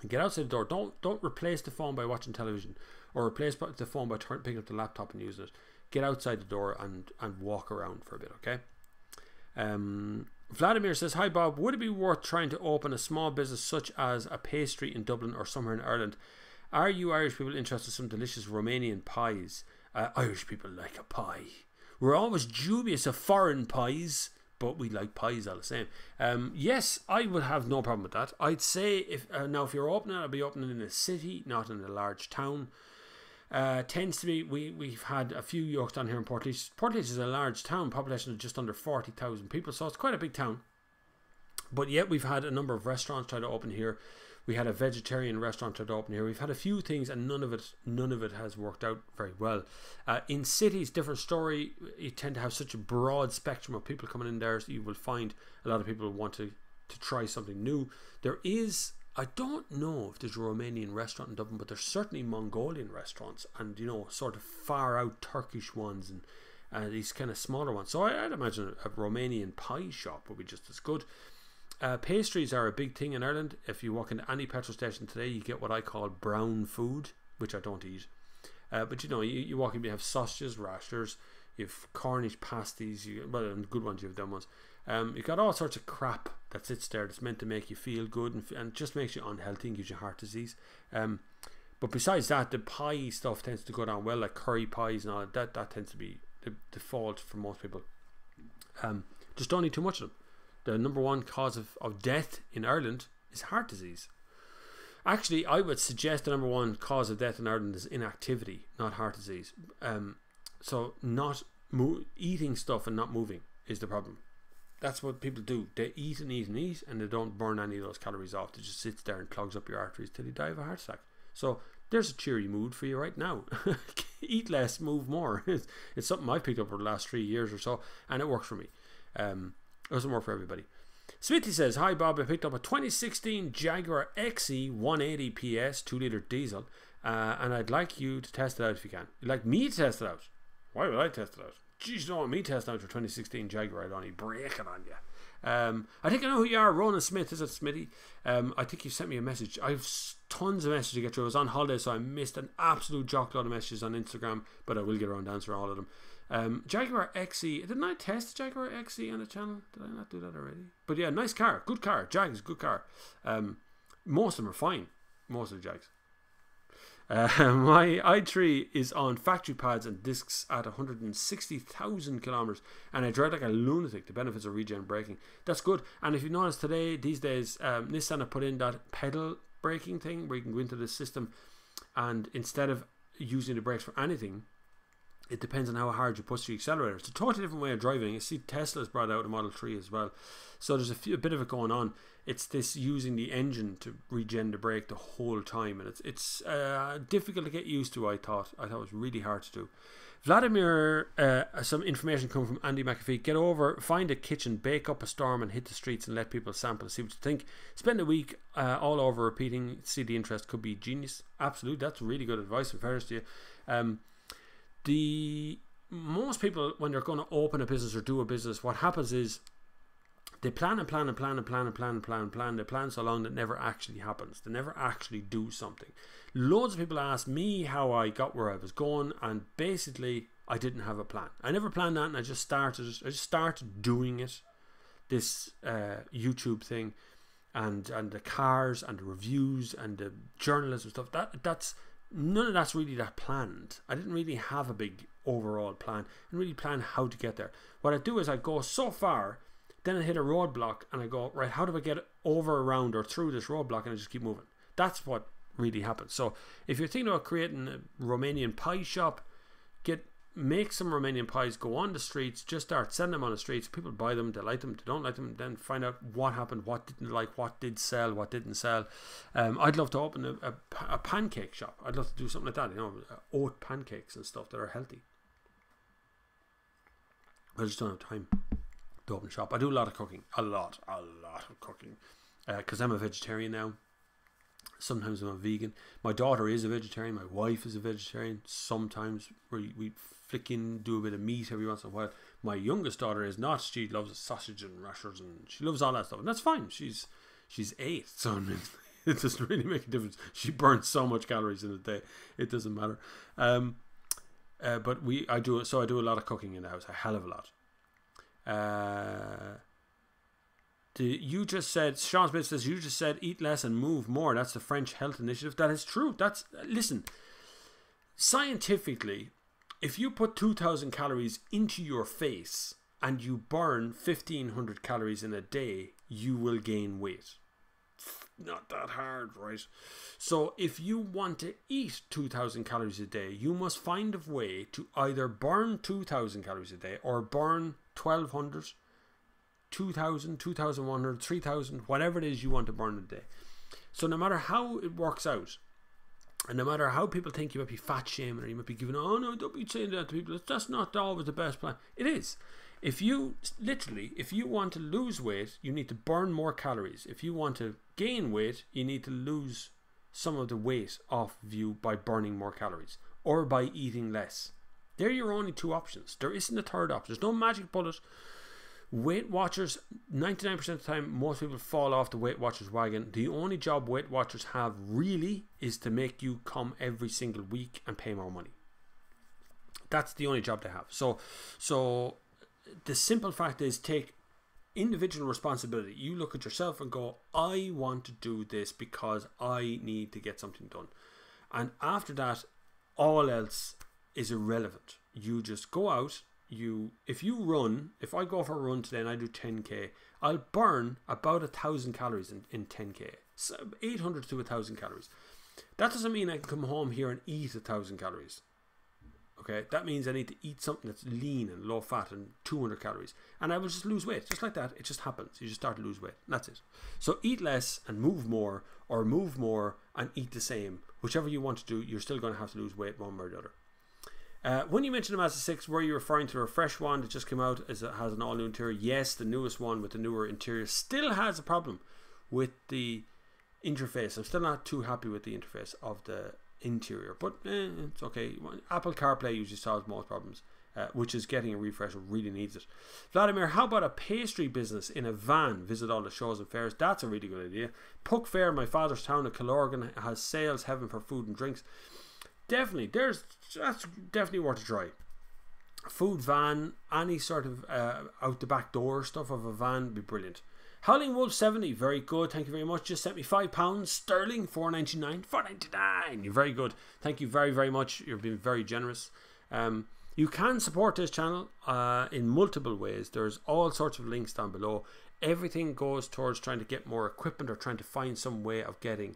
And get outside the door. Don't replace the phone by watching television, or replace the phone by picking up the laptop and using it. Get outside the door and walk around for a bit, okay? Vladimir says, hi Bob, would it be worth trying to open a small business such as a pastry in Dublin or somewhere in Ireland? Are you Irish people interested in some delicious Romanian pies? Irish people like a pie. We're always dubious of foreign pies, but we like pies all the same. Yes, I would have no problem with that. I'd say if you're opening, I'd be opening in a city, not in a large town. Tends to be, we've had a few yokes down here in Portlaoise. Portlaoise is a large town, population of just under 40,000 people, so it's quite a big town. But yet we've had a number of restaurants try to open here. We had a vegetarian restaurant try to open here. We've had a few things, and none of it has worked out very well. In cities, different story. You tend to have such a broad spectrum of people coming in there, so you will find a lot of people want to try something new. There is, I don't know if there's a Romanian restaurant in Dublin, but there's certainly Mongolian restaurants and, sort of far out Turkish ones and these kind of smaller ones. So I'd imagine a Romanian pie shop would be just as good. Pastries are a big thing in Ireland. If you walk into any petrol station today, you get what I call brown food, which I don't eat. But you walk in, you have sausages, rashers, you have Cornish pasties, good ones, you have dumb ones. You've got all sorts of crap that sits there that's meant to make you feel good and just makes you unhealthy and gives you heart disease. But besides that, the pie stuff tends to go down well, like curry pies and all that. That tends to be the default for most people. Just don't eat too much of them. The number one cause of death in Ireland is heart disease. Actually, I would suggest the number one cause of death in Ireland is inactivity, not heart disease. So not eating stuff and not moving is the problem. That's what people do. They eat and eat and eat, and they don't burn any of those calories off. It just sits there and clogs up your arteries till you die of a heart attack. So there's a cheery mood for you right now. Eat less, move more. It's something I've picked up over the last 3 years or so, and it works for me. It doesn't work for everybody. Smithy says, hi Bob, I picked up a 2016 Jaguar XE 180 PS 2-litre diesel, and I'd like you to test it out if you can. You'd like me to test it out? Why would I test it out? Geez, you don't want me testing out your 2016 Jaguar. I'd only break it on you. I think I know who you are. Ronan Smith, is it, Smitty? I think you sent me a message. I've tons of messages to get through. I was on holiday, so I missed an absolute jock load of messages on Instagram, but I will get around to answering all of them. Jaguar XE. Didn't I test the Jaguar XE on the channel? Did I not do that already? But yeah, nice car. Good car. Jag is a good car. Most of them are fine. Most of the Jags. My i3 is on factory pads and discs at 160,000 kilometers, and I drive like a lunatic. The benefits of regen braking. That's good. And if you notice these days, Nissan have put in that pedal braking thing where you can go into the system, and instead of using the brakes for anything, it depends on how hard you push the accelerator. It's a totally different way of driving. You see Tesla's brought out a Model 3 as well. So there's a bit of it going on. It's this using the engine to regen the brake the whole time. And it's difficult to get used to, I thought. I thought it was really hard to do. Vladimir, some information coming from Andy McAfee. Get over, find a kitchen, bake up a storm and hit the streets and let people sample, see what you think. Spend a week all over repeating, see the interest. Could be genius. Absolutely, that's really good advice in fairness to you. Most people, when they're going to open a business or do a business, what happens is they plan and plan and plan and plan and plan and plan and plan. They plan so long that it never actually happens. They never actually do something. Loads of people ask me how I got where I was going, and basically I didn't have a plan. I never planned that, and I just started doing it. This YouTube thing, and the cars and the reviews and the journalism stuff. That's none of that's really that planned. I didn't really have a big overall plan. I didn't really plan how to get there. What I do is I go so far, then I hit a roadblock and I go, right, how do I get over, around or through this roadblock, and I just keep moving. That's what really happens. So if you're thinking about creating a Romanian pie shop, make some Romanian pies, go on the streets, just start selling them on the streets. People buy them, they like them, they don't like them, then find out what happened, what didn't like, what did sell, what didn't sell. I'd love to open a pancake shop. I'd love to do something like that, oat pancakes and stuff that are healthy. I just don't have time to open a shop. I do a lot of cooking, a lot of cooking, because I'm a vegetarian now. Sometimes I'm a vegan. My daughter is a vegetarian. My wife is a vegetarian. Sometimes we flick in, do a bit of meat every once in a while. My youngest daughter is not. She loves sausage and rashers, and she loves all that stuff, and that's fine. She's 8, so it doesn't really make a difference. She burns so much calories in a day, it doesn't matter. But I do a lot of cooking in the house, a hell of a lot. You just said, Sean Smith says, you just said eat less and move more. That's the French health initiative. That is true. Listen, scientifically, if you put 2,000 calories into your face and you burn 1,500 calories in a day, you will gain weight. Not that hard, right? So if you want to eat 2,000 calories a day, you must find a way to either burn 2,000 calories a day or burn 1,200, 2,000, 2,100, 3,000, whatever it is you want to burn a day. So no matter how it works out, and no matter how people think you might be fat shaming or you might be giving, oh no, don't be saying that to people, that's not always the best plan. It is. If you want to lose weight, you need to burn more calories. If you want to gain weight, you need to lose some of the weight off of you by burning more calories or by eating less. They're your only two options. There isn't a third option. There's no magic bullet. Weight Watchers, 99% of the time, most people fall off the Weight Watchers wagon. The only job Weight Watchers have really is to make you come every single week and pay more money. That's the only job they have. So the simple fact is, take individual responsibility. You look at yourself and go, I want to do this because I need to get something done. And after that, all else is irrelevant. You just go out. If I go for a run today and I do 10k, I'll burn about 1,000 calories in 10k. So 800 to 1,000 calories. That doesn't mean I can come home here and eat 1,000 calories. Okay, that means I need to eat something that's lean and low fat and 200 calories, and I will just lose weight, just like that. It just happens. You just start to lose weight, and that's it. So eat less and move more, or move more and eat the same. Whichever you want to do, you're still going to have to lose weight one way or the other. When you mentioned the Mazda 6, were you referring to a fresh one that just came out? It has an all-new interior. Yes, the newest one with the newer interior still has a problem with the interface. I'm still not too happy with the interface of the interior, but it's okay. Apple CarPlay usually solves most problems, which is getting a refresh. It really needs it. Vladimir, how about a pastry business in a van? Visit all the shows and fairs. That's a really good idea. Puck Fair, my father's town of Killorgan, has sales heaven for food and drinks. Definitely, that's definitely worth a try. Food van, any sort of out the back door stuff of a van would be brilliant. Howling Wolf 70, very good. Thank you very much. Just sent me £5 sterling, $4.99. $4.99. You're very good. Thank you very, very much. You've been very generous. You can support this channel in multiple ways. There's all sorts of links down below. Everything goes towards trying to get more equipment or trying to find some way of getting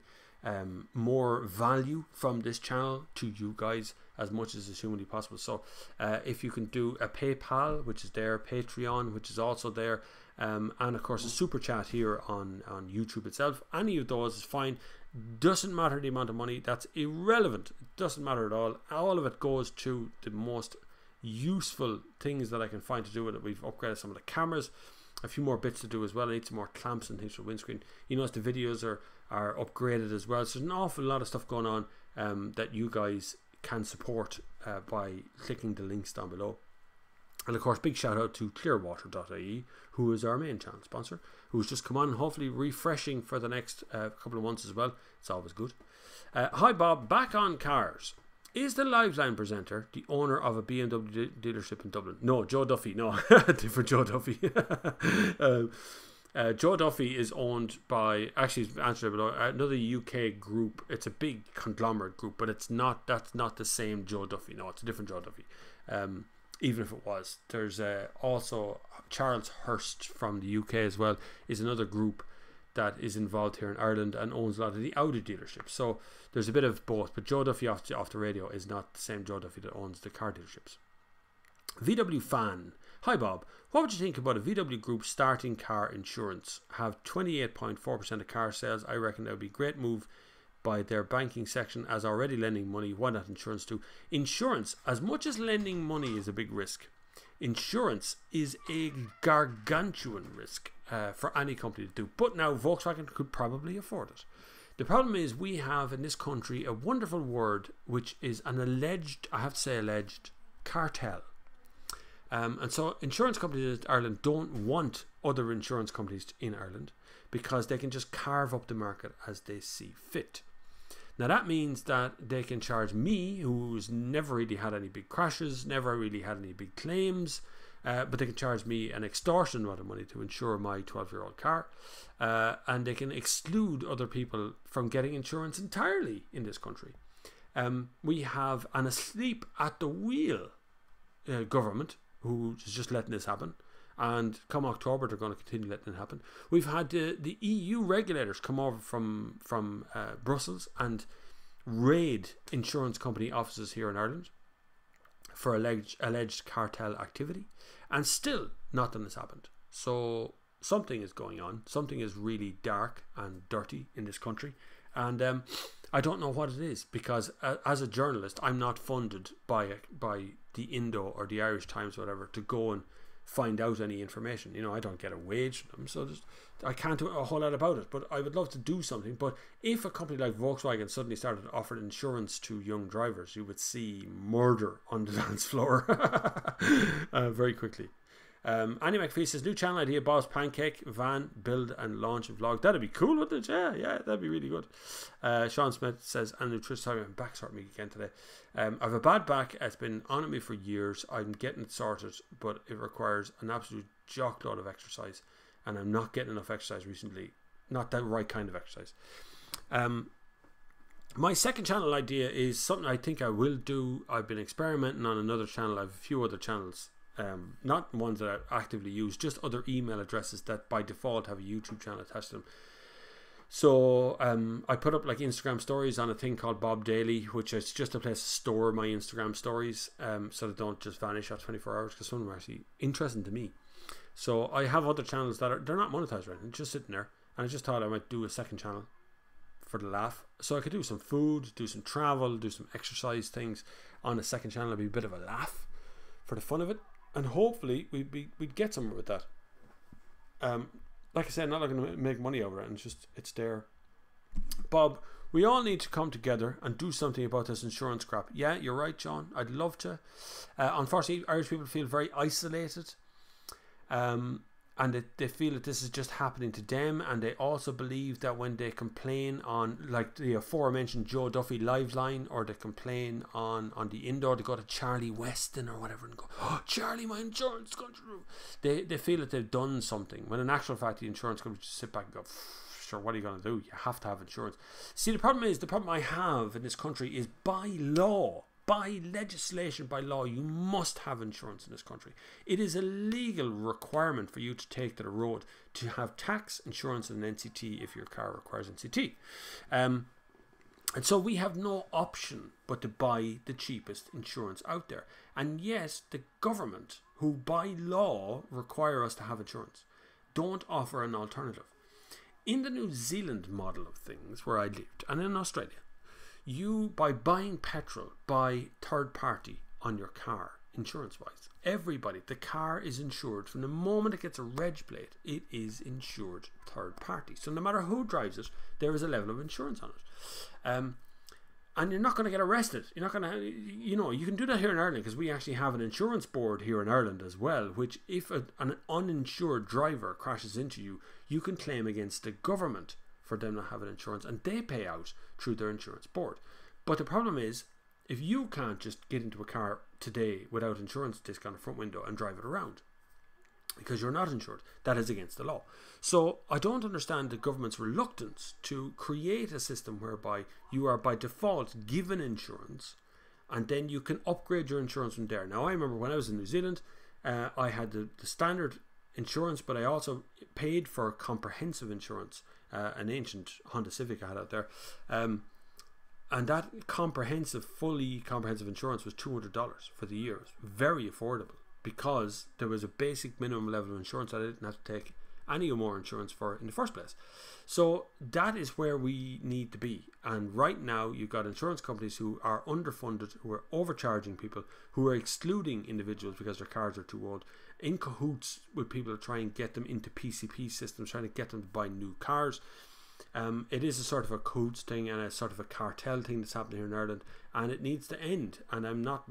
more value from this channel to you guys as much as is humanly possible. So if you can do a PayPal, which is there, Patreon, which is also there, and of course a super chat here on YouTube itself, any of those is fine. Doesn't matter the amount of money, that's irrelevant. It doesn't matter at all of it goes to the most useful things that I can find to do with it. We've upgraded some of the cameras, a few more bits to do as well. I need some more clamps and things for windscreen. You notice the videos are upgraded as well, so there's an awful lot of stuff going on that you guys can support by clicking the links down below. And of course, big shout out to clearwater.ie, who is our main channel sponsor, who's just come on, hopefully refreshing for the next couple of months as well. It's always good. Hi Bob, back on cars. Is the Liveline presenter the owner of a BMW dealership in Dublin? No, Joe Duffy. No, different Joe Duffy. Joe Duffy is owned by, actually, answered below, another UK group. It's a big conglomerate group, but it's not. That's not the same Joe Duffy. No, it's a different Joe Duffy. Even if it was, there's also Charles Hurst from the UK as well. Is another group that is involved here in Ireland and owns a lot of the Audi dealerships. So there's a bit of both. But Joe Duffy off the radio is not the same Joe Duffy that owns the car dealerships. VW fan. Hi Bob, what would you think about a VW group starting car insurance? Have 28.4% of car sales. I reckon that would be a great move by their banking section, as already lending money. Why not insurance too? Insurance, as much as lending money is a big risk, insurance is a gargantuan risk for any company to do. But now Volkswagen could probably afford it. The problem is we have in this country a wonderful word which is an alleged, I have to say alleged, cartel. And so insurance companies in Ireland don't want other insurance companies in Ireland because they can just carve up the market as they see fit. Now that means that they can charge me, who's never really had any big crashes, never really had any big claims, but they can charge me an extortionate amount of money to insure my 12-year-old car, and they can exclude other people from getting insurance entirely in this country. We have an asleep at the wheel government who is just letting this happen, and come October they're going to continue letting it happen. We've had the EU regulators come over from Brussels and raid insurance company offices here in Ireland for alleged cartel activity, and still nothing has happened. So something is going on. Something is really dark and dirty in this country, and I don't know what it is, because as a journalist I'm not funded by the Indo or the Irish Times or whatever to go and find out any information. You know, I don't get a wage from them, so I can't do a whole lot about it. But I would love to do something. But if a company like Volkswagen suddenly started to offer insurance to young drivers, you would see murder on the dance floor very quickly. Annie McPhee says, new channel idea, Bob's Pancake Van build and launch and vlog. That'd be cool, wouldn't it? Yeah, that'd be really good. Sean Smith says, and nutrition, sorry, my back's hurting me again today. I have a bad back. It's been on at me for years. I'm getting it sorted, but it requires an absolute jock load of exercise, and I'm not getting enough exercise recently. Not the right kind of exercise. My second channel idea is something I think I will do. I've been experimenting on another channel. I have a few other channels. Not ones that I actively use, just other email addresses that by default have a YouTube channel attached to them. So I put up like Instagram stories on a thing called Bob Daily, which is just a place to store my Instagram stories, so they don't just vanish after 24 hours, because some of them are actually interesting to me. So I have other channels that they're not monetized right now, just sitting there, and I just thought I might do a second channel for the laugh, so I could do some food, do some travel, do some exercise things on a second channel. It'd be a bit of a laugh for the fun of it, and hopefully we'd get somewhere with that. Like I said, I'm not looking to make money over it, and it's there. Bob, we all need to come together and do something about this insurance crap. Yeah, you're right, John. I'd love to. Unfortunately, Irish people feel very isolated. And they feel that this is just happening to them, and they also believe that when they complain on, like the aforementioned Joe Duffy live line, or they complain on the indoor, they go to Charlie Weston or whatever and go, oh, Charlie, my insurance gone through. They feel that they've done something, when in actual fact the insurance company just sit back and go, sure, what are you going to do? You have to have insurance. See, the problem I have in this country is by law. By legislation, by law, you must have insurance in this country. It is a legal requirement for you to take to the road to have tax, insurance, and an NCT if your car requires NCT. And so we have no option but to buy the cheapest insurance out there. And yes, the government, who by law require us to have insurance, don't offer an alternative. In the New Zealand model of things, where I lived, and in Australia, you, by buying petrol, buy third party on your car, insurance wise. Everybody, the car is insured from the moment it gets a reg plate. It is insured third party. So no matter who drives it, there is a level of insurance on it. And you're not going to get arrested. You're not going to, you can do that here in Ireland, because we actually have an insurance board here in Ireland as well, which if an uninsured driver crashes into you, you can claim against the government for them not having insurance, and they pay out through their insurance board. But the problem is, if you can't just get into a car today without insurance disc on the front window and drive it around, because you're not insured, that is against the law. So I don't understand the government's reluctance to create a system whereby you are by default given insurance, and then you can upgrade your insurance from there. Now, I remember when I was in New Zealand, I had the standard insurance, but I also paid for comprehensive insurance, an ancient Honda Civic I had out there, and that fully comprehensive insurance was $200 for the year. It was very affordable, because there was a basic minimum level of insurance that I didn't have to take any more insurance for in the first place. So that is where we need to be. And right now you've got insurance companies who are underfunded, who are overcharging people, who are excluding individuals because their cars are too old, in cahoots with people to try and get them into PCP systems, trying to get them to buy new cars. It is a sort of a cahoots thing and a sort of a cartel thing that's happening here in Ireland, and it needs to end. And I'm not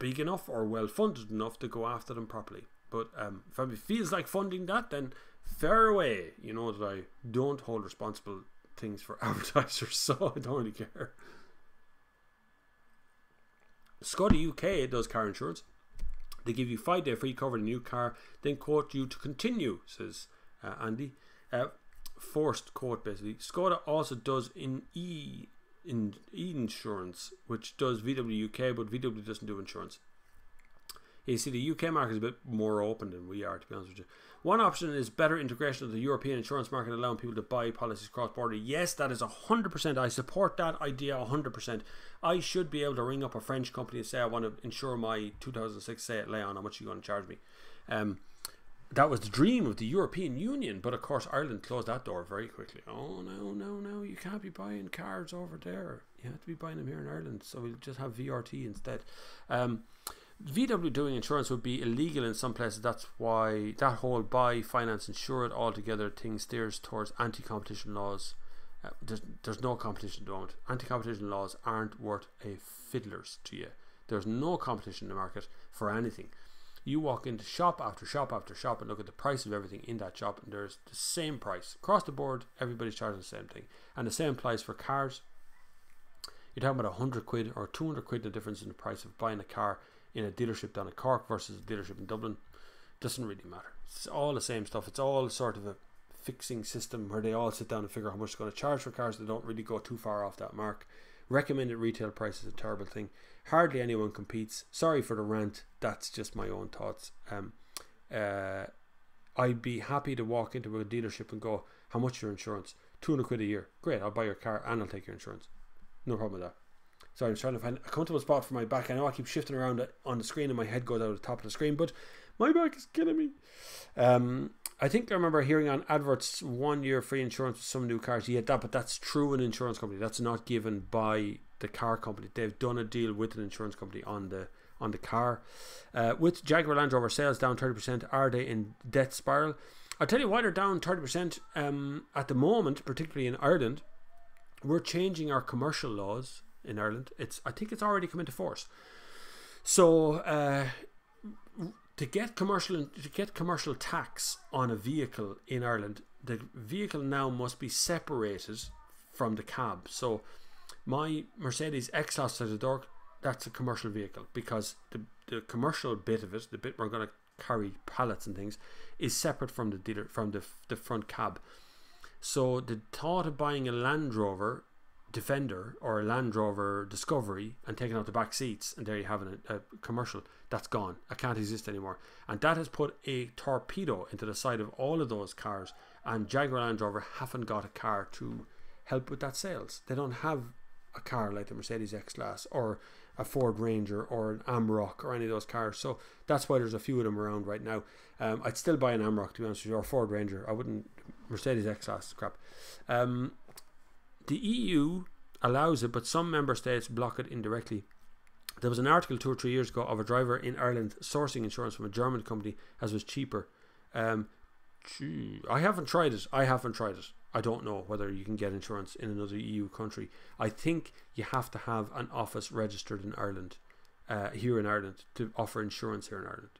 big enough or well funded enough to go after them properly. But if it feels like funding that, then fair away. You know that I don't hold responsible things for advertisers, so I don't really care. Skoda UK does car insurance. They give you 5-day free cover in a new car, then quote you to continue, says Andy. Forced quote, basically. Skoda also does e-insurance, which does VW UK, but VW doesn't do insurance. You see, the UK market is a bit more open than we are, to be honest with you. One option is better integration of the European insurance market, allowing people to buy policies cross-border. Yes, that is 100%. I support that idea 100%. I should be able to ring up a French company and say, I want to insure my 2006 Seat Leon. How much are you going to charge me? That was the dream of the European Union, but of course Ireland closed that door very quickly. Oh, no, you can't be buying cars over there. You have to be buying them here in Ireland, so we'll just have VRT instead. VW doing insurance would be illegal in some places. That's why that whole buy, finance, insure it altogether thing steers towards anti-competition laws. There's no competition at the moment. Anti-competition laws aren't worth a fiddlers to you. There's no competition in the market for anything. You walk into shop after shop after shop and look at the price of everything in that shop, and there's the same price across the board. Everybody's charging the same thing, and the same applies for cars. You're talking about 100 quid or 200 quid the difference in the price of buying a car in a dealership down in Cork versus a dealership in Dublin. Doesn't really matter. It's all the same stuff. It's all sort of a fixing system where they all sit down and figure out how much they're going to charge for cars. They don't really go too far off that mark. Recommended retail price is a terrible thing. Hardly anyone competes. Sorry for the rant. That's just my own thoughts. I'd be happy to walk into a dealership and go, how much is your insurance? 200 quid a year. Great, I'll buy your car and I'll take your insurance. No problem with that. So I'm trying to find a comfortable spot for my back. I know I keep shifting around on the screen and my head goes out the top of the screen, but my back is killing me. I think I remember hearing on adverts 1 year free insurance with some new cars. Yeah, but that's through an insurance company. That's not given by the car company. They've done a deal with an insurance company on the car. With Jaguar Land Rover sales down 30%, are they in death spiral? I'll tell you why they're down 30% at the moment, particularly in Ireland. We're changing our commercial laws in Ireland. I think it's already come into force. So to get commercial tax on a vehicle in Ireland, the vehicle now must be separated from the cab. So my Mercedes X-Class at the door, that's a commercial vehicle, because the commercial bit of it, the bit we're going to carry pallets and things, is separate from the dealer, from the front cab. So the thought of buying a Land Rover Defender or a Land Rover Discovery and taking out the back seats, and there you have a commercial, that's gone. It can't exist anymore. And that has put a torpedo into the side of all of those cars, and Jaguar Land Rover haven't got a car to help with that sales. They don't have a car like the Mercedes X-Class or a Ford Ranger or an Amarok or any of those cars. So that's why there's a few of them around right now. I'd still buy an Amarok, to be honest with you, or a Ford Ranger. I wouldn't. Mercedes X-Class is crap. The EU allows it, but some member states block it indirectly. There was an article 2 or 3 years ago of a driver in Ireland sourcing insurance from a German company as was cheaper. I haven't tried it. I don't know whether you can get insurance in another EU country. I think you have to have an office registered in Ireland, here in Ireland, to offer insurance here in Ireland.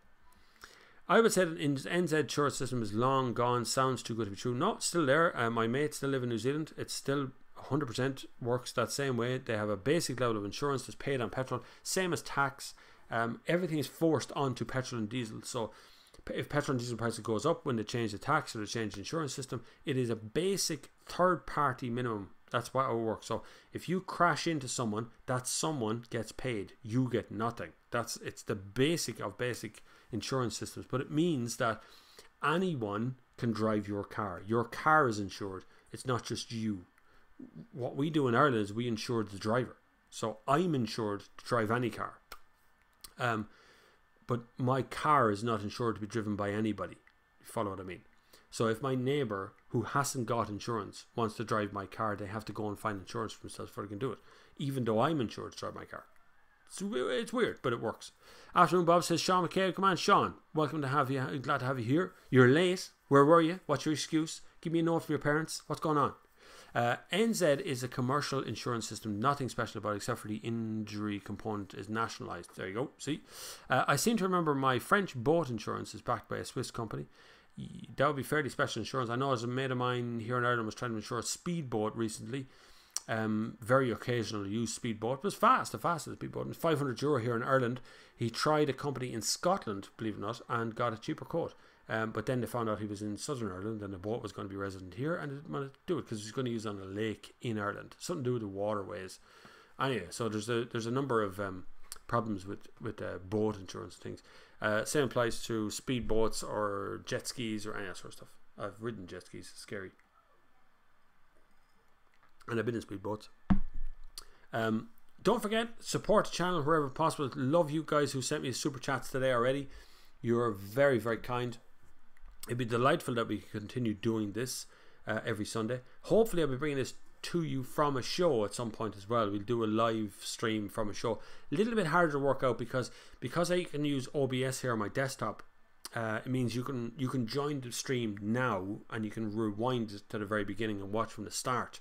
I would say that NZ insurance system is long gone. Sounds too good to be true. No, it's still there. My mates still live in New Zealand. It's still 100% works that same way. They have a basic level of insurance that's paid on petrol, same as tax. Everything is forced onto petrol and diesel. So if petrol and diesel prices goes up when they change the tax or they change the insurance system, it is a basic third-party minimum. That's why it works. So if you crash into someone, that someone gets paid. You get nothing. It's the basic of basic insurance systems. But it means that anyone can drive your car. Your car is insured. It's not just you. What we do in Ireland is we insure the driver. So I'm insured to drive any car. But my car is not insured to be driven by anybody. You follow what I mean? So if my neighbour who hasn't got insurance wants to drive my car, they have to go and find insurance for themselves before they can do it, even though I'm insured to drive my car. It's weird, but it works. Afternoon Bob says, Sean McCabe, come on, Sean, welcome to have you. Glad to have you here. You're late. Where were you? What's your excuse? Give me a note from your parents. What's going on? NZ is a commercial insurance system, nothing special about it except for the injury component is nationalised. There you go, see. I seem to remember my French boat insurance is backed by a Swiss company. That would be fairly special insurance. I know as a mate of mine here in Ireland was trying to insure a speedboat recently. Very occasional use speedboat. It was fast, the fastest speedboat. And €500 here in Ireland. He tried a company in Scotland, believe it or not, and got a cheaper quote. But then they found out he was in Southern Ireland and the boat was going to be resident here, and they didn't want to do it because he's going to use it on a lake in Ireland. Something to do with the waterways. Anyway, so there's a number of problems with boat insurance and things. Same applies to speedboats or jet skis or any of that sort of stuff. I've ridden jet skis. It's scary. And I've been in speedboats. Don't forget, support the channel wherever possible. Love you guys who sent me super chats today already. You're very, very kind. It'd be delightful that we continue doing this every Sunday. Hopefully I'll be bringing this to you from a show at some point as well. We'll do a live stream from a show. A little bit harder to work out because I can use OBS here on my desktop. It means you can join the stream now and you can rewind it to the very beginning and watch from the start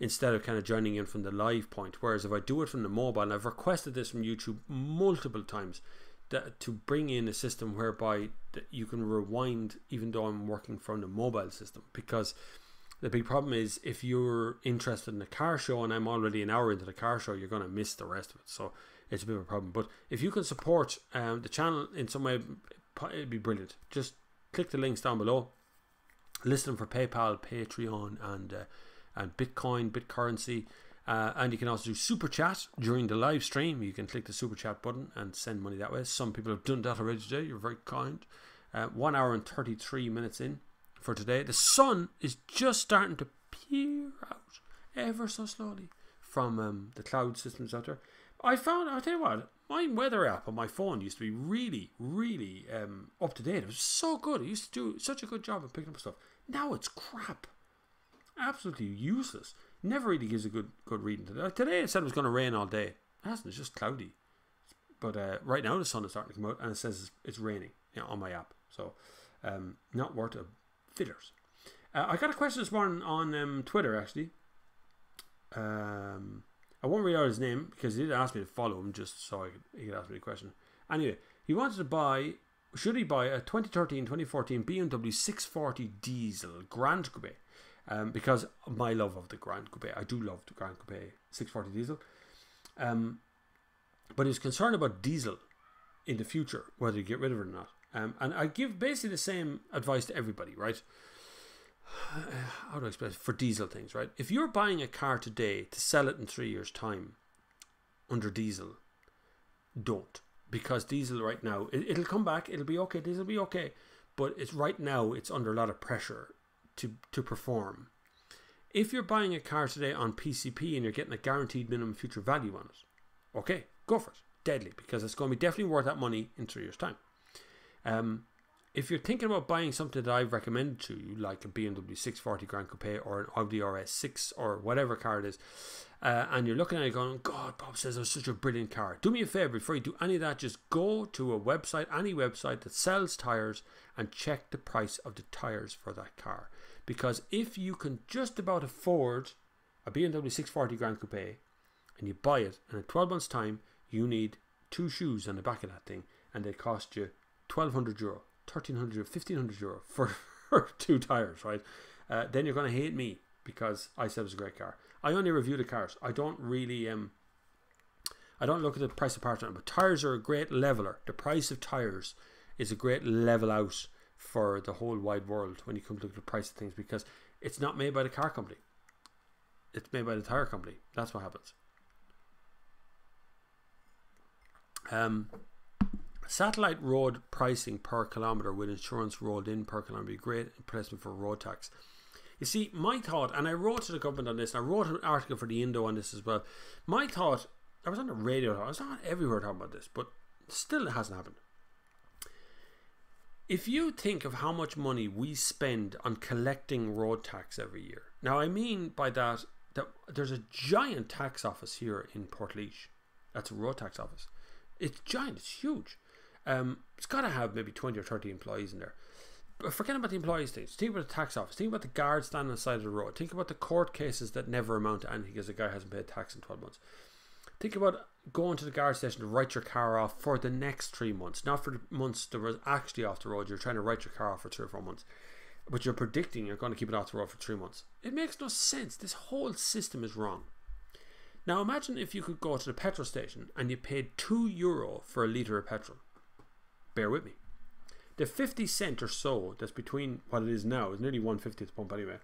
instead of kind of joining in from the live point. Whereas if I do it from the mobile, and I've requested this from YouTube multiple times, to bring in a system whereby you can rewind even though I'm working from the mobile system, because the big problem is if you're interested in a car show and I'm already an hour into the car show, you're going to miss the rest of it. So it's a bit of a problem. But if you can support the channel in some way, it'd be brilliant. Just click the links down below, list them for PayPal, Patreon and Bitcoin, BitCurrency. And you can also do super chat during the live stream. You can click the super chat button and send money that way. Some people have done that already today. You're very kind. 1 hour and 33 minutes in for today. The sun is just starting to peer out ever so slowly from the cloud systems out there. I'll tell you what, my weather app on my phone used to be really, really up to date. It was so good. It used to do such a good job of picking up stuff. Now it's crap. Absolutely useless. Never really gives a good reading today. Like today it said it was going to rain all day. It hasn't. It's just cloudy. But right now the sun is starting to come out and it says it's raining, on my app. So not worth a fiddlers. I got a question this morning on Twitter actually. I won't read out his name because he did ask me to follow him just so he could ask me the question. Anyway, he wanted to should he buy a 2013-2014 BMW 640 diesel Grand Coupe? Because of my love of the Grand Coupe. I do love the Grand Coupe 640 diesel. But he's concerned about diesel in the future, whether you get rid of it or not. And I give basically the same advice to everybody, right? How do I explain it? For diesel things, right? If you're buying a car today to sell it in 3 years' time under diesel, don't. Because diesel right now, it'll come back, it'll be okay, diesel will be okay. But right now, it's under a lot of pressure to perform. If you're buying a car today on PCP and you're getting a guaranteed minimum future value on it, okay, go for it. Deadly, because it's going to be definitely worth that money in 3 years' time. If you're thinking about buying something that I've recommended to you, like a BMW 640 Grand Coupe or an Audi RS6 or whatever car it is, and you're looking at it going, God, Bob says it was such a brilliant car. Do me a favour, before you do any of that, just go to a website, any website that sells tyres, and check the price of the tyres for that car. Because if you can just about afford a BMW 640 Grand Coupe and you buy it, and in 12 months' time, you need 2 shoes on the back of that thing, and they cost you €1,200, €1,300, €1,500 for 2 tyres, right? Then you're going to hate me because I said it was a great car. I only review the cars. I don't really I don't look at the price of parts on it, but tyres are a great leveler. The price of tyres is a great level out for the whole wide world when you come to look at the price of things, because it's not made by the car company. It's made by the tyre company. That's what happens. Satellite road pricing per kilometre with insurance rolled in per kilometre would be a great replacement for road tax. You see, my thought, and I wrote to the government on this, and I wrote an article for the Indo on this as well. My thought, I was on the radio, I was not everywhere talking about this, but still it hasn't happened. If you think of how much money we spend on collecting road tax every year, now I mean by that there's a giant tax office here in Portlaoise. That's a road tax office. It's giant, it's huge. It's got to have maybe 20 or 30 employees in there. But forget about the employees things. Think about the tax office. Think about the guards standing on the side of the road. Think about the court cases that never amount to anything because a guy hasn't paid tax in 12 months. Think about going to the guard station to write your car off for the next 3 months. Not for the months that were actually off the road. You're trying to write your car off for 3 or 4 months. But you're predicting you're going to keep it off the road for 3 months. It makes no sense. This whole system is wrong. Now imagine if you could go to the petrol station and you paid €2 for a litre of petrol. Bear with me. The 50 cent or so that's between what it is now, is nearly 150 at the pump anyway,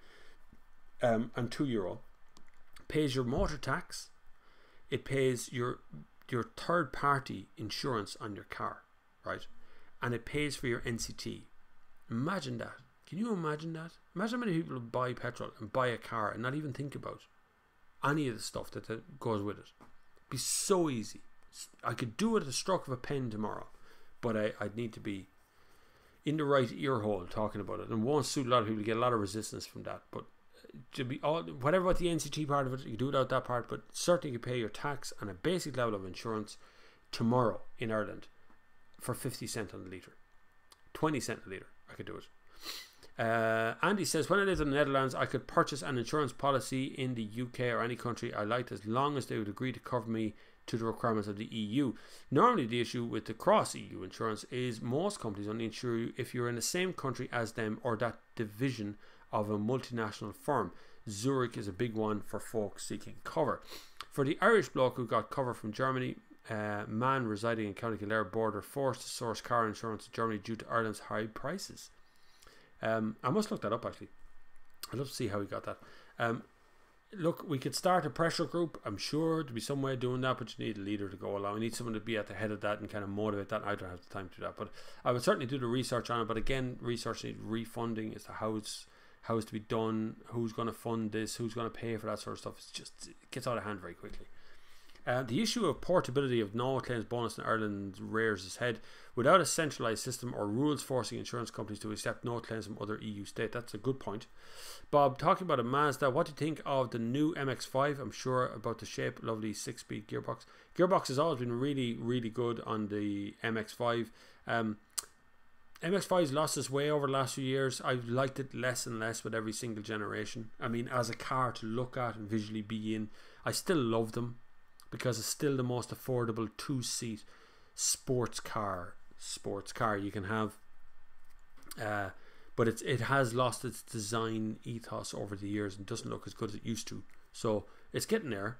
and €2 pays your motor tax. It pays your third party insurance on your car, right? And it pays for your NCT. Imagine that. Can you imagine that? Imagine how many people buy petrol and buy a car and not even think about any of the stuff that goes with it. It'd be so easy. I could do it at the stroke of a pen tomorrow, but I'd need to be in the right ear hole talking about it, and won't suit a lot of people. Get a lot of resistance from that. But to be all whatever about the NCT part of it, you do without that part. But certainly you pay your tax and a basic level of insurance tomorrow in Ireland for 50 cent on the litre, 20 cent a litre. I could do it. Andy says, when I lived in the Netherlands, I could purchase an insurance policy in the UK or any country I liked, as long as they would agree to cover me to the requirements of the EU. Normally the issue with the cross-EU insurance is most companies only insure you if you're in the same country as them or that division of a multinational firm. Zurich is a big one for folks seeking cover. For the Irish bloke who got cover from Germany, man residing in County Kildare border, forced to source car insurance in Germany due to Ireland's high prices. I must look that up actually. I'd love to see how he got that. Look, we could start a pressure group. I'm sure there'd be some way of doing that, but you need a leader to go along. You need someone to be at the head of that and kind of motivate that. I don't have the time to do that, but I would certainly do the research on it. But again, research needs refunding as to how how it's to be done, who's going to fund this, who's going to pay for that sort of stuff. It gets out of hand very quickly. The issue of portability of no claims bonus in Ireland rears its head. Without a centralised system or rules forcing insurance companies to accept no claims from other EU states. That's a good point. Bob, talking about a Mazda, what do you think of the new MX-5? I'm sure about the shape, lovely 6-speed gearbox. Gearbox has always been really, really good on the MX-5. MX-5's lost its way over the last few years. I've liked it less and less with every single generation. I mean, as a car to look at and visually be in, I still love them because it's still the most affordable 2-seat sports car you can have. But it has lost its design ethos over the years and doesn't look as good as it used to. So it's getting there.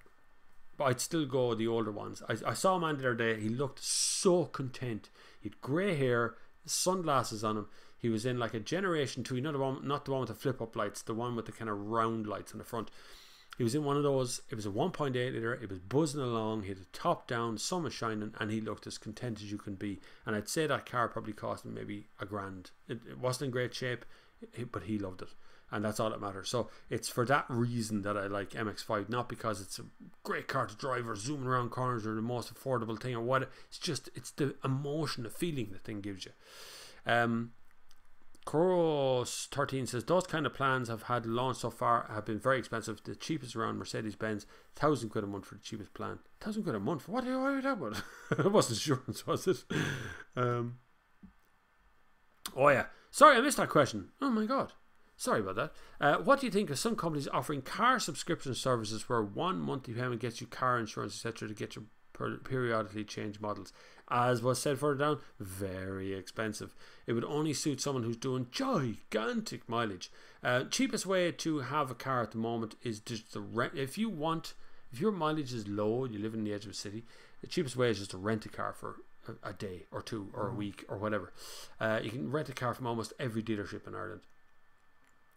But I'd still go with the older ones. I saw a man the other day. He looked so content. He had grey hair, sunglasses on him. He was in like a Generation 2, not the one with the flip-up lights, the one with the kind of round lights on the front. He was in one of those. It was a 1.8 litre. It was buzzing along. He had the top down, sun was shining, and he looked as content as you can be. And I'd say that car probably cost him maybe $1,000. It wasn't in great shape, but he loved it, and that's all that matters. So it's for that reason that I like MX-5, not because it's a great car to drive or zooming around corners or the most affordable thing or what. It's the emotion, the feeling the thing gives you. Coros 13 says those kind of plans have had launched so far have been very expensive. The cheapest around Mercedes-Benz, £1,000 a month for the cheapest plan. £1,000 a month? What are you talking about? It wasn't insurance, was it? Oh yeah, sorry I missed that question. Oh my god, sorry about that. What do you think of some companies offering car subscription services where one monthly payment gets you car insurance, etc., to get you periodically change models? As was said further down, very expensive. It would only suit someone who's doing gigantic mileage. Cheapest way to have a car at the moment is just to rent. If your mileage is low, you live in the edge of a city, the cheapest way is just to rent a car for a day or two or a week or whatever. You can rent a car from almost every dealership in Ireland.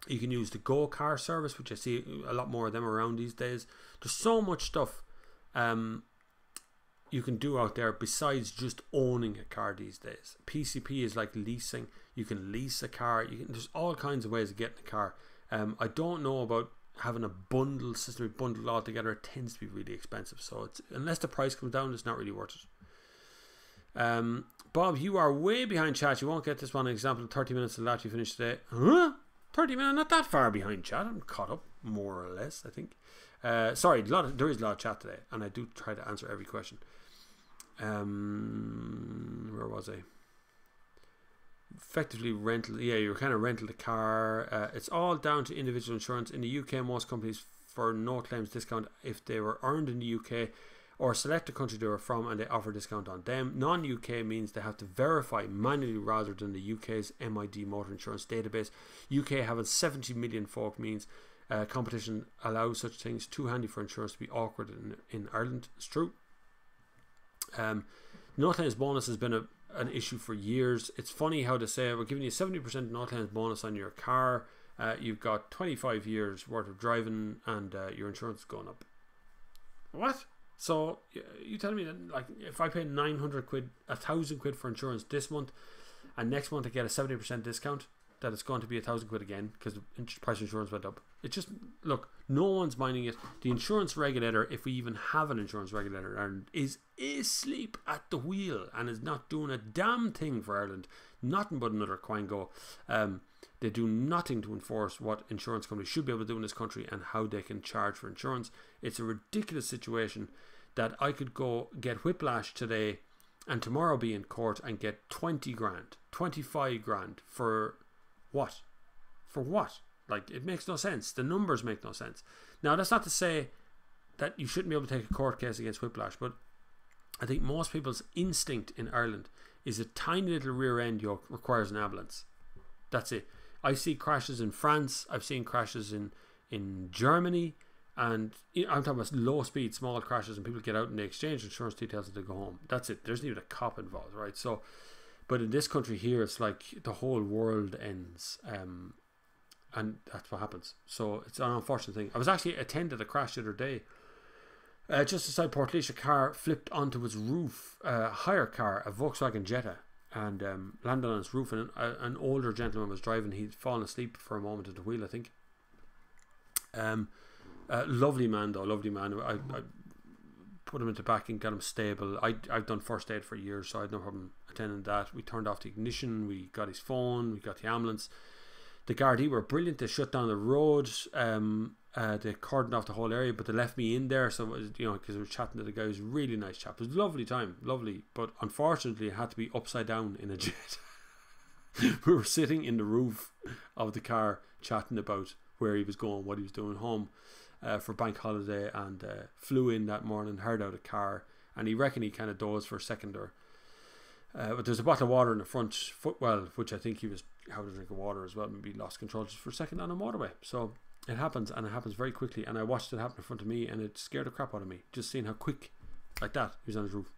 You can use the Go Car service, which I see a lot more of them around these days. There's so much stuff you can do out there besides just owning a car these days. PCP is like leasing. You can lease a car. There's all kinds of ways of getting a car. I don't know about having a bundle system, bundled all together. It tends to be really expensive. So unless the price comes down, it's not really worth it. Bob, you are way behind chat. You won't get this one. An example of 30 minutes of that you finished today. Huh? 30 minutes? Not that far behind chat. I'm caught up, more or less, I think. Sorry, there is a lot of chat today, and I do try to answer every question. Where was I? Effectively rental. Yeah, you're kind of rental the car. It's all down to individual insurance. In the UK, most companies for no claims discount if they were earned in the UK or select the country they were from, and they offer discount on them. Non-UK means they have to verify manually rather than the UK's MID motor insurance database. UK having 70 million folk means competition allows such things. Too handy for insurance to be awkward in Ireland. It's true. No claims bonus has been an issue for years. It's funny how they say we're giving you 70% no claims bonus on your car. You've got 25 years worth of driving, and your insurance is going up. What? So you tell me that, like, if I pay 900 quid, 1,000 quid for insurance this month, and next month I get a 70% discount, that it's going to be 1,000 quid again because the price of insurance went up. It just, look, no one's minding it. The insurance regulator, if we even have an insurance regulator in Ireland, is asleep at the wheel and is not doing a damn thing for Ireland. Nothing but another quango. They do nothing to enforce what insurance companies should be able to do in this country and how they can charge for insurance. It's a ridiculous situation that I could go get whiplash today and tomorrow be in court and get 20 grand, 25 grand for what? For what? Like, it makes no sense. The numbers make no sense. Now, that's not to say that you shouldn't be able to take a court case against whiplash, but I think most people's instinct in Ireland is a tiny little rear end yoke requires an ambulance. That's it. I see crashes in France. I've seen crashes in Germany. And I'm talking about low speed, small crashes, and people get out and they exchange insurance details and they go home. That's it. There's not even a cop involved, right? So, but in this country here, it's like the whole world ends. And that's what happens. So it's an unfortunate thing. I was actually attended a crash the other day. Just outside Portlaoise, a car flipped onto its roof. A hire car, a Volkswagen Jetta. and landed on its roof, and an older gentleman was driving. He'd fallen asleep for a moment at the wheel, I think. Lovely man though, lovely man. I put him into back and got him stable. I've done first aid for years, so I had no problem attending that. We turned off the ignition, we got his phone, we got the ambulance. The Gardaí were brilliant. They shut down the roads. They cordoned off the whole area, but they left me in there. So it was, because we were chatting to the guy. He was a really nice chap. It was a lovely time, lovely. But unfortunately, it had to be upside down in a jet. We were sitting in the roof of the car chatting about where he was going, what he was doing home for bank holiday, and flew in that morning, heard out a car, and he reckoned he kind of dozed for a second, or but there's a bottle of water in the front footwell, which I think he was having a drink of water as well, maybe lost control just for a second on a motorway. So it happens, and it happens very quickly, and I watched it happen in front of me, and it scared the crap out of me, just seeing how quick, like that, he was on his roof.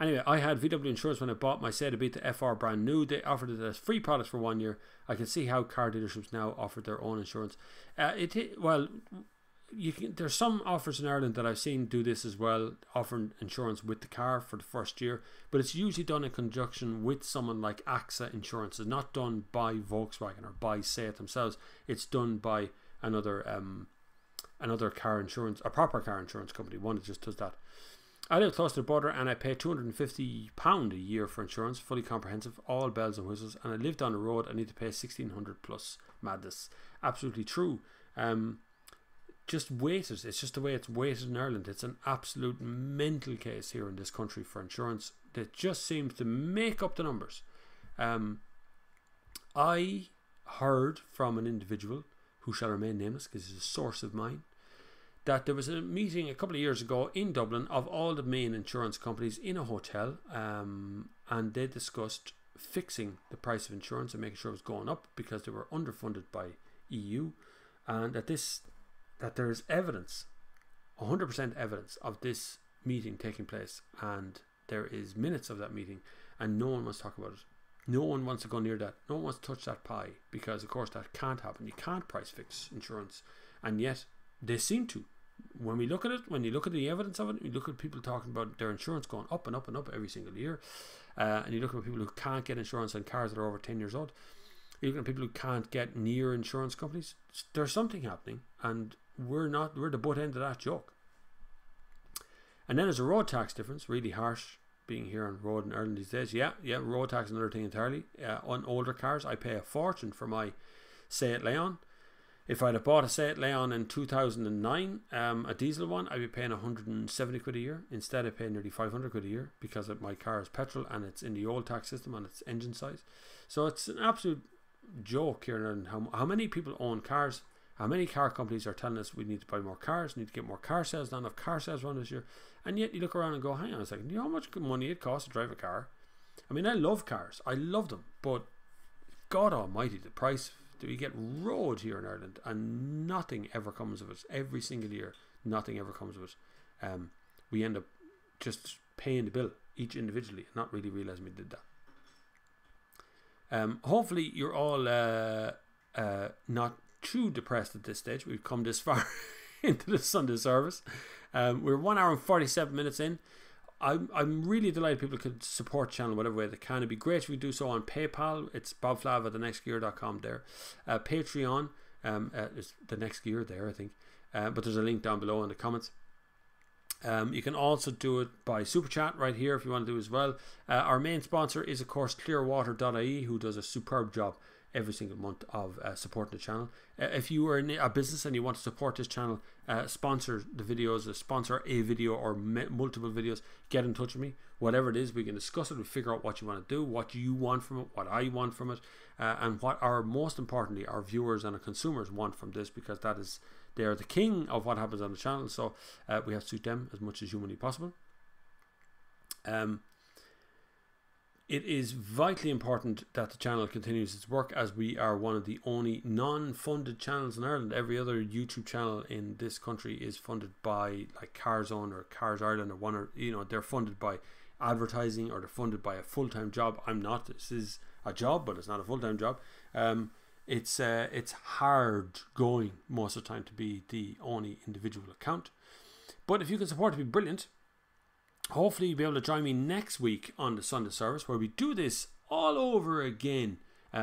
Anyway, I had VW insurance when I bought my Seda Beat, the FR brand new. They offered it as free products for 1 year. I can see how car dealerships now offer their own insurance. There's some offers in Ireland that I've seen do this as well, offering insurance with the car for the first year, but it's usually done in conjunction with someone like AXA Insurance. It's not done by Volkswagen or by Seat themselves. It's done by another car insurance, a proper car insurance company, one that just does that. I live close to the border, and I pay £250 a year for insurance, fully comprehensive, all bells and whistles, and I live down the road. I need to pay £1,600 plus. Madness. Absolutely true. Just weighted. It's just the way it's weighted in Ireland. It's an absolute mental case here in this country for insurance that just seems to make up the numbers. I heard from an individual who shall remain nameless because he's a source of mine, that there was a meeting a couple of years ago in Dublin of all the main insurance companies in a hotel, and they discussed fixing the price of insurance and making sure it was going up because they were underfunded by EU, and that there is evidence, 100% evidence of this meeting taking place, and there is minutes of that meeting, and no one wants to talk about it. No one wants to go near that. No one wants to touch that pie, because of course that can't happen. You can't price fix insurance, and yet they seem to. When we look at it, when you look at the evidence of it, you look at people talking about their insurance going up and up and up every single year, and you look at people who can't get insurance on cars that are over 10 years old. You look at people who can't get near insurance companies. There's something happening, and we're the butt end of that joke. And then there's a road tax difference, really harsh being here on road in Ireland these days. Yeah, road tax is another thing entirely. On older cars, I pay a fortune for my Seat Leon. If I'd have bought a Seat Leon in 2009, a diesel one, I'd be paying 170 quid a year. Instead, I pay nearly 500 quid a year because my car is petrol and it's in the old tax system and it's engine size. So it's an absolute joke here in Ireland how many people own cars, how many car companies are telling us we need to buy more cars, need to get more car sales done, have car sales run this year, and yet you look around and go, hang on a second, do you know how much money it costs to drive a car? I mean, I love cars, I love them, but God almighty, the price. We get road here in Ireland, and nothing ever comes of it. Every single year, nothing ever comes of it. We end up just paying the bill each individually, and not really realizing we did that. Hopefully, you're all not too depressed at this stage. We've come this far into the Sunday service. We're 1 hour and 47 minutes in. I'm really delighted people could support the channel whatever way they can. It'd be great if we do so on PayPal. It's bobflav@thenextgear.com there. Patreon is the next gear there, I think. But there's a link down below in the comments. You can also do it by Super Chat right here if you want to do as well. Our main sponsor is, of course, clearwater.ie, who does a superb job every single month of supporting the channel. If you are in a business and you want to support this channel, sponsor the videos, sponsor a video or multiple videos, get in touch with me. Whatever it is, we can discuss it, we figure out what you want to do, what you want from it, what I want from it, and what most importantly, our viewers and our consumers want from this, because they are the king of what happens on the channel, so we have to suit them as much as humanly possible. It is vitally important that the channel continues its work, as we are one of the only non-funded channels in Ireland. Every other YouTube channel in this country is funded by, like, Carzone or Cars Ireland, or they're funded by advertising, or they're funded by a full-time job. I'm not. This is a job, but it's not a full-time job. It's hard going most of the time to be the only individual account. But if you can support it, it'd be brilliant. hopefully you'll be able to join me next week on the Sunday service, where we do this all over again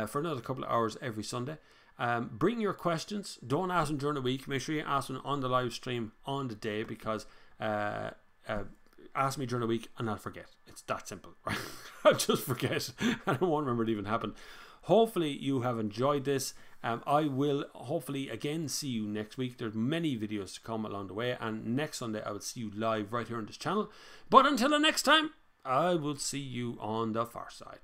for another couple of hours every Sunday. Bring your questions. Don't ask them during the week. Make sure you ask them on the live stream on the day, because ask me during the week and I'll forget. It's that simple, right? I'll just forget and I won't remember it even happened. Hopefully you have enjoyed this. I will hopefully again see you next week. There's many videos to come along the way, and next Sunday I will see you live right here on this channel. But until the next time, I will see you on the far side.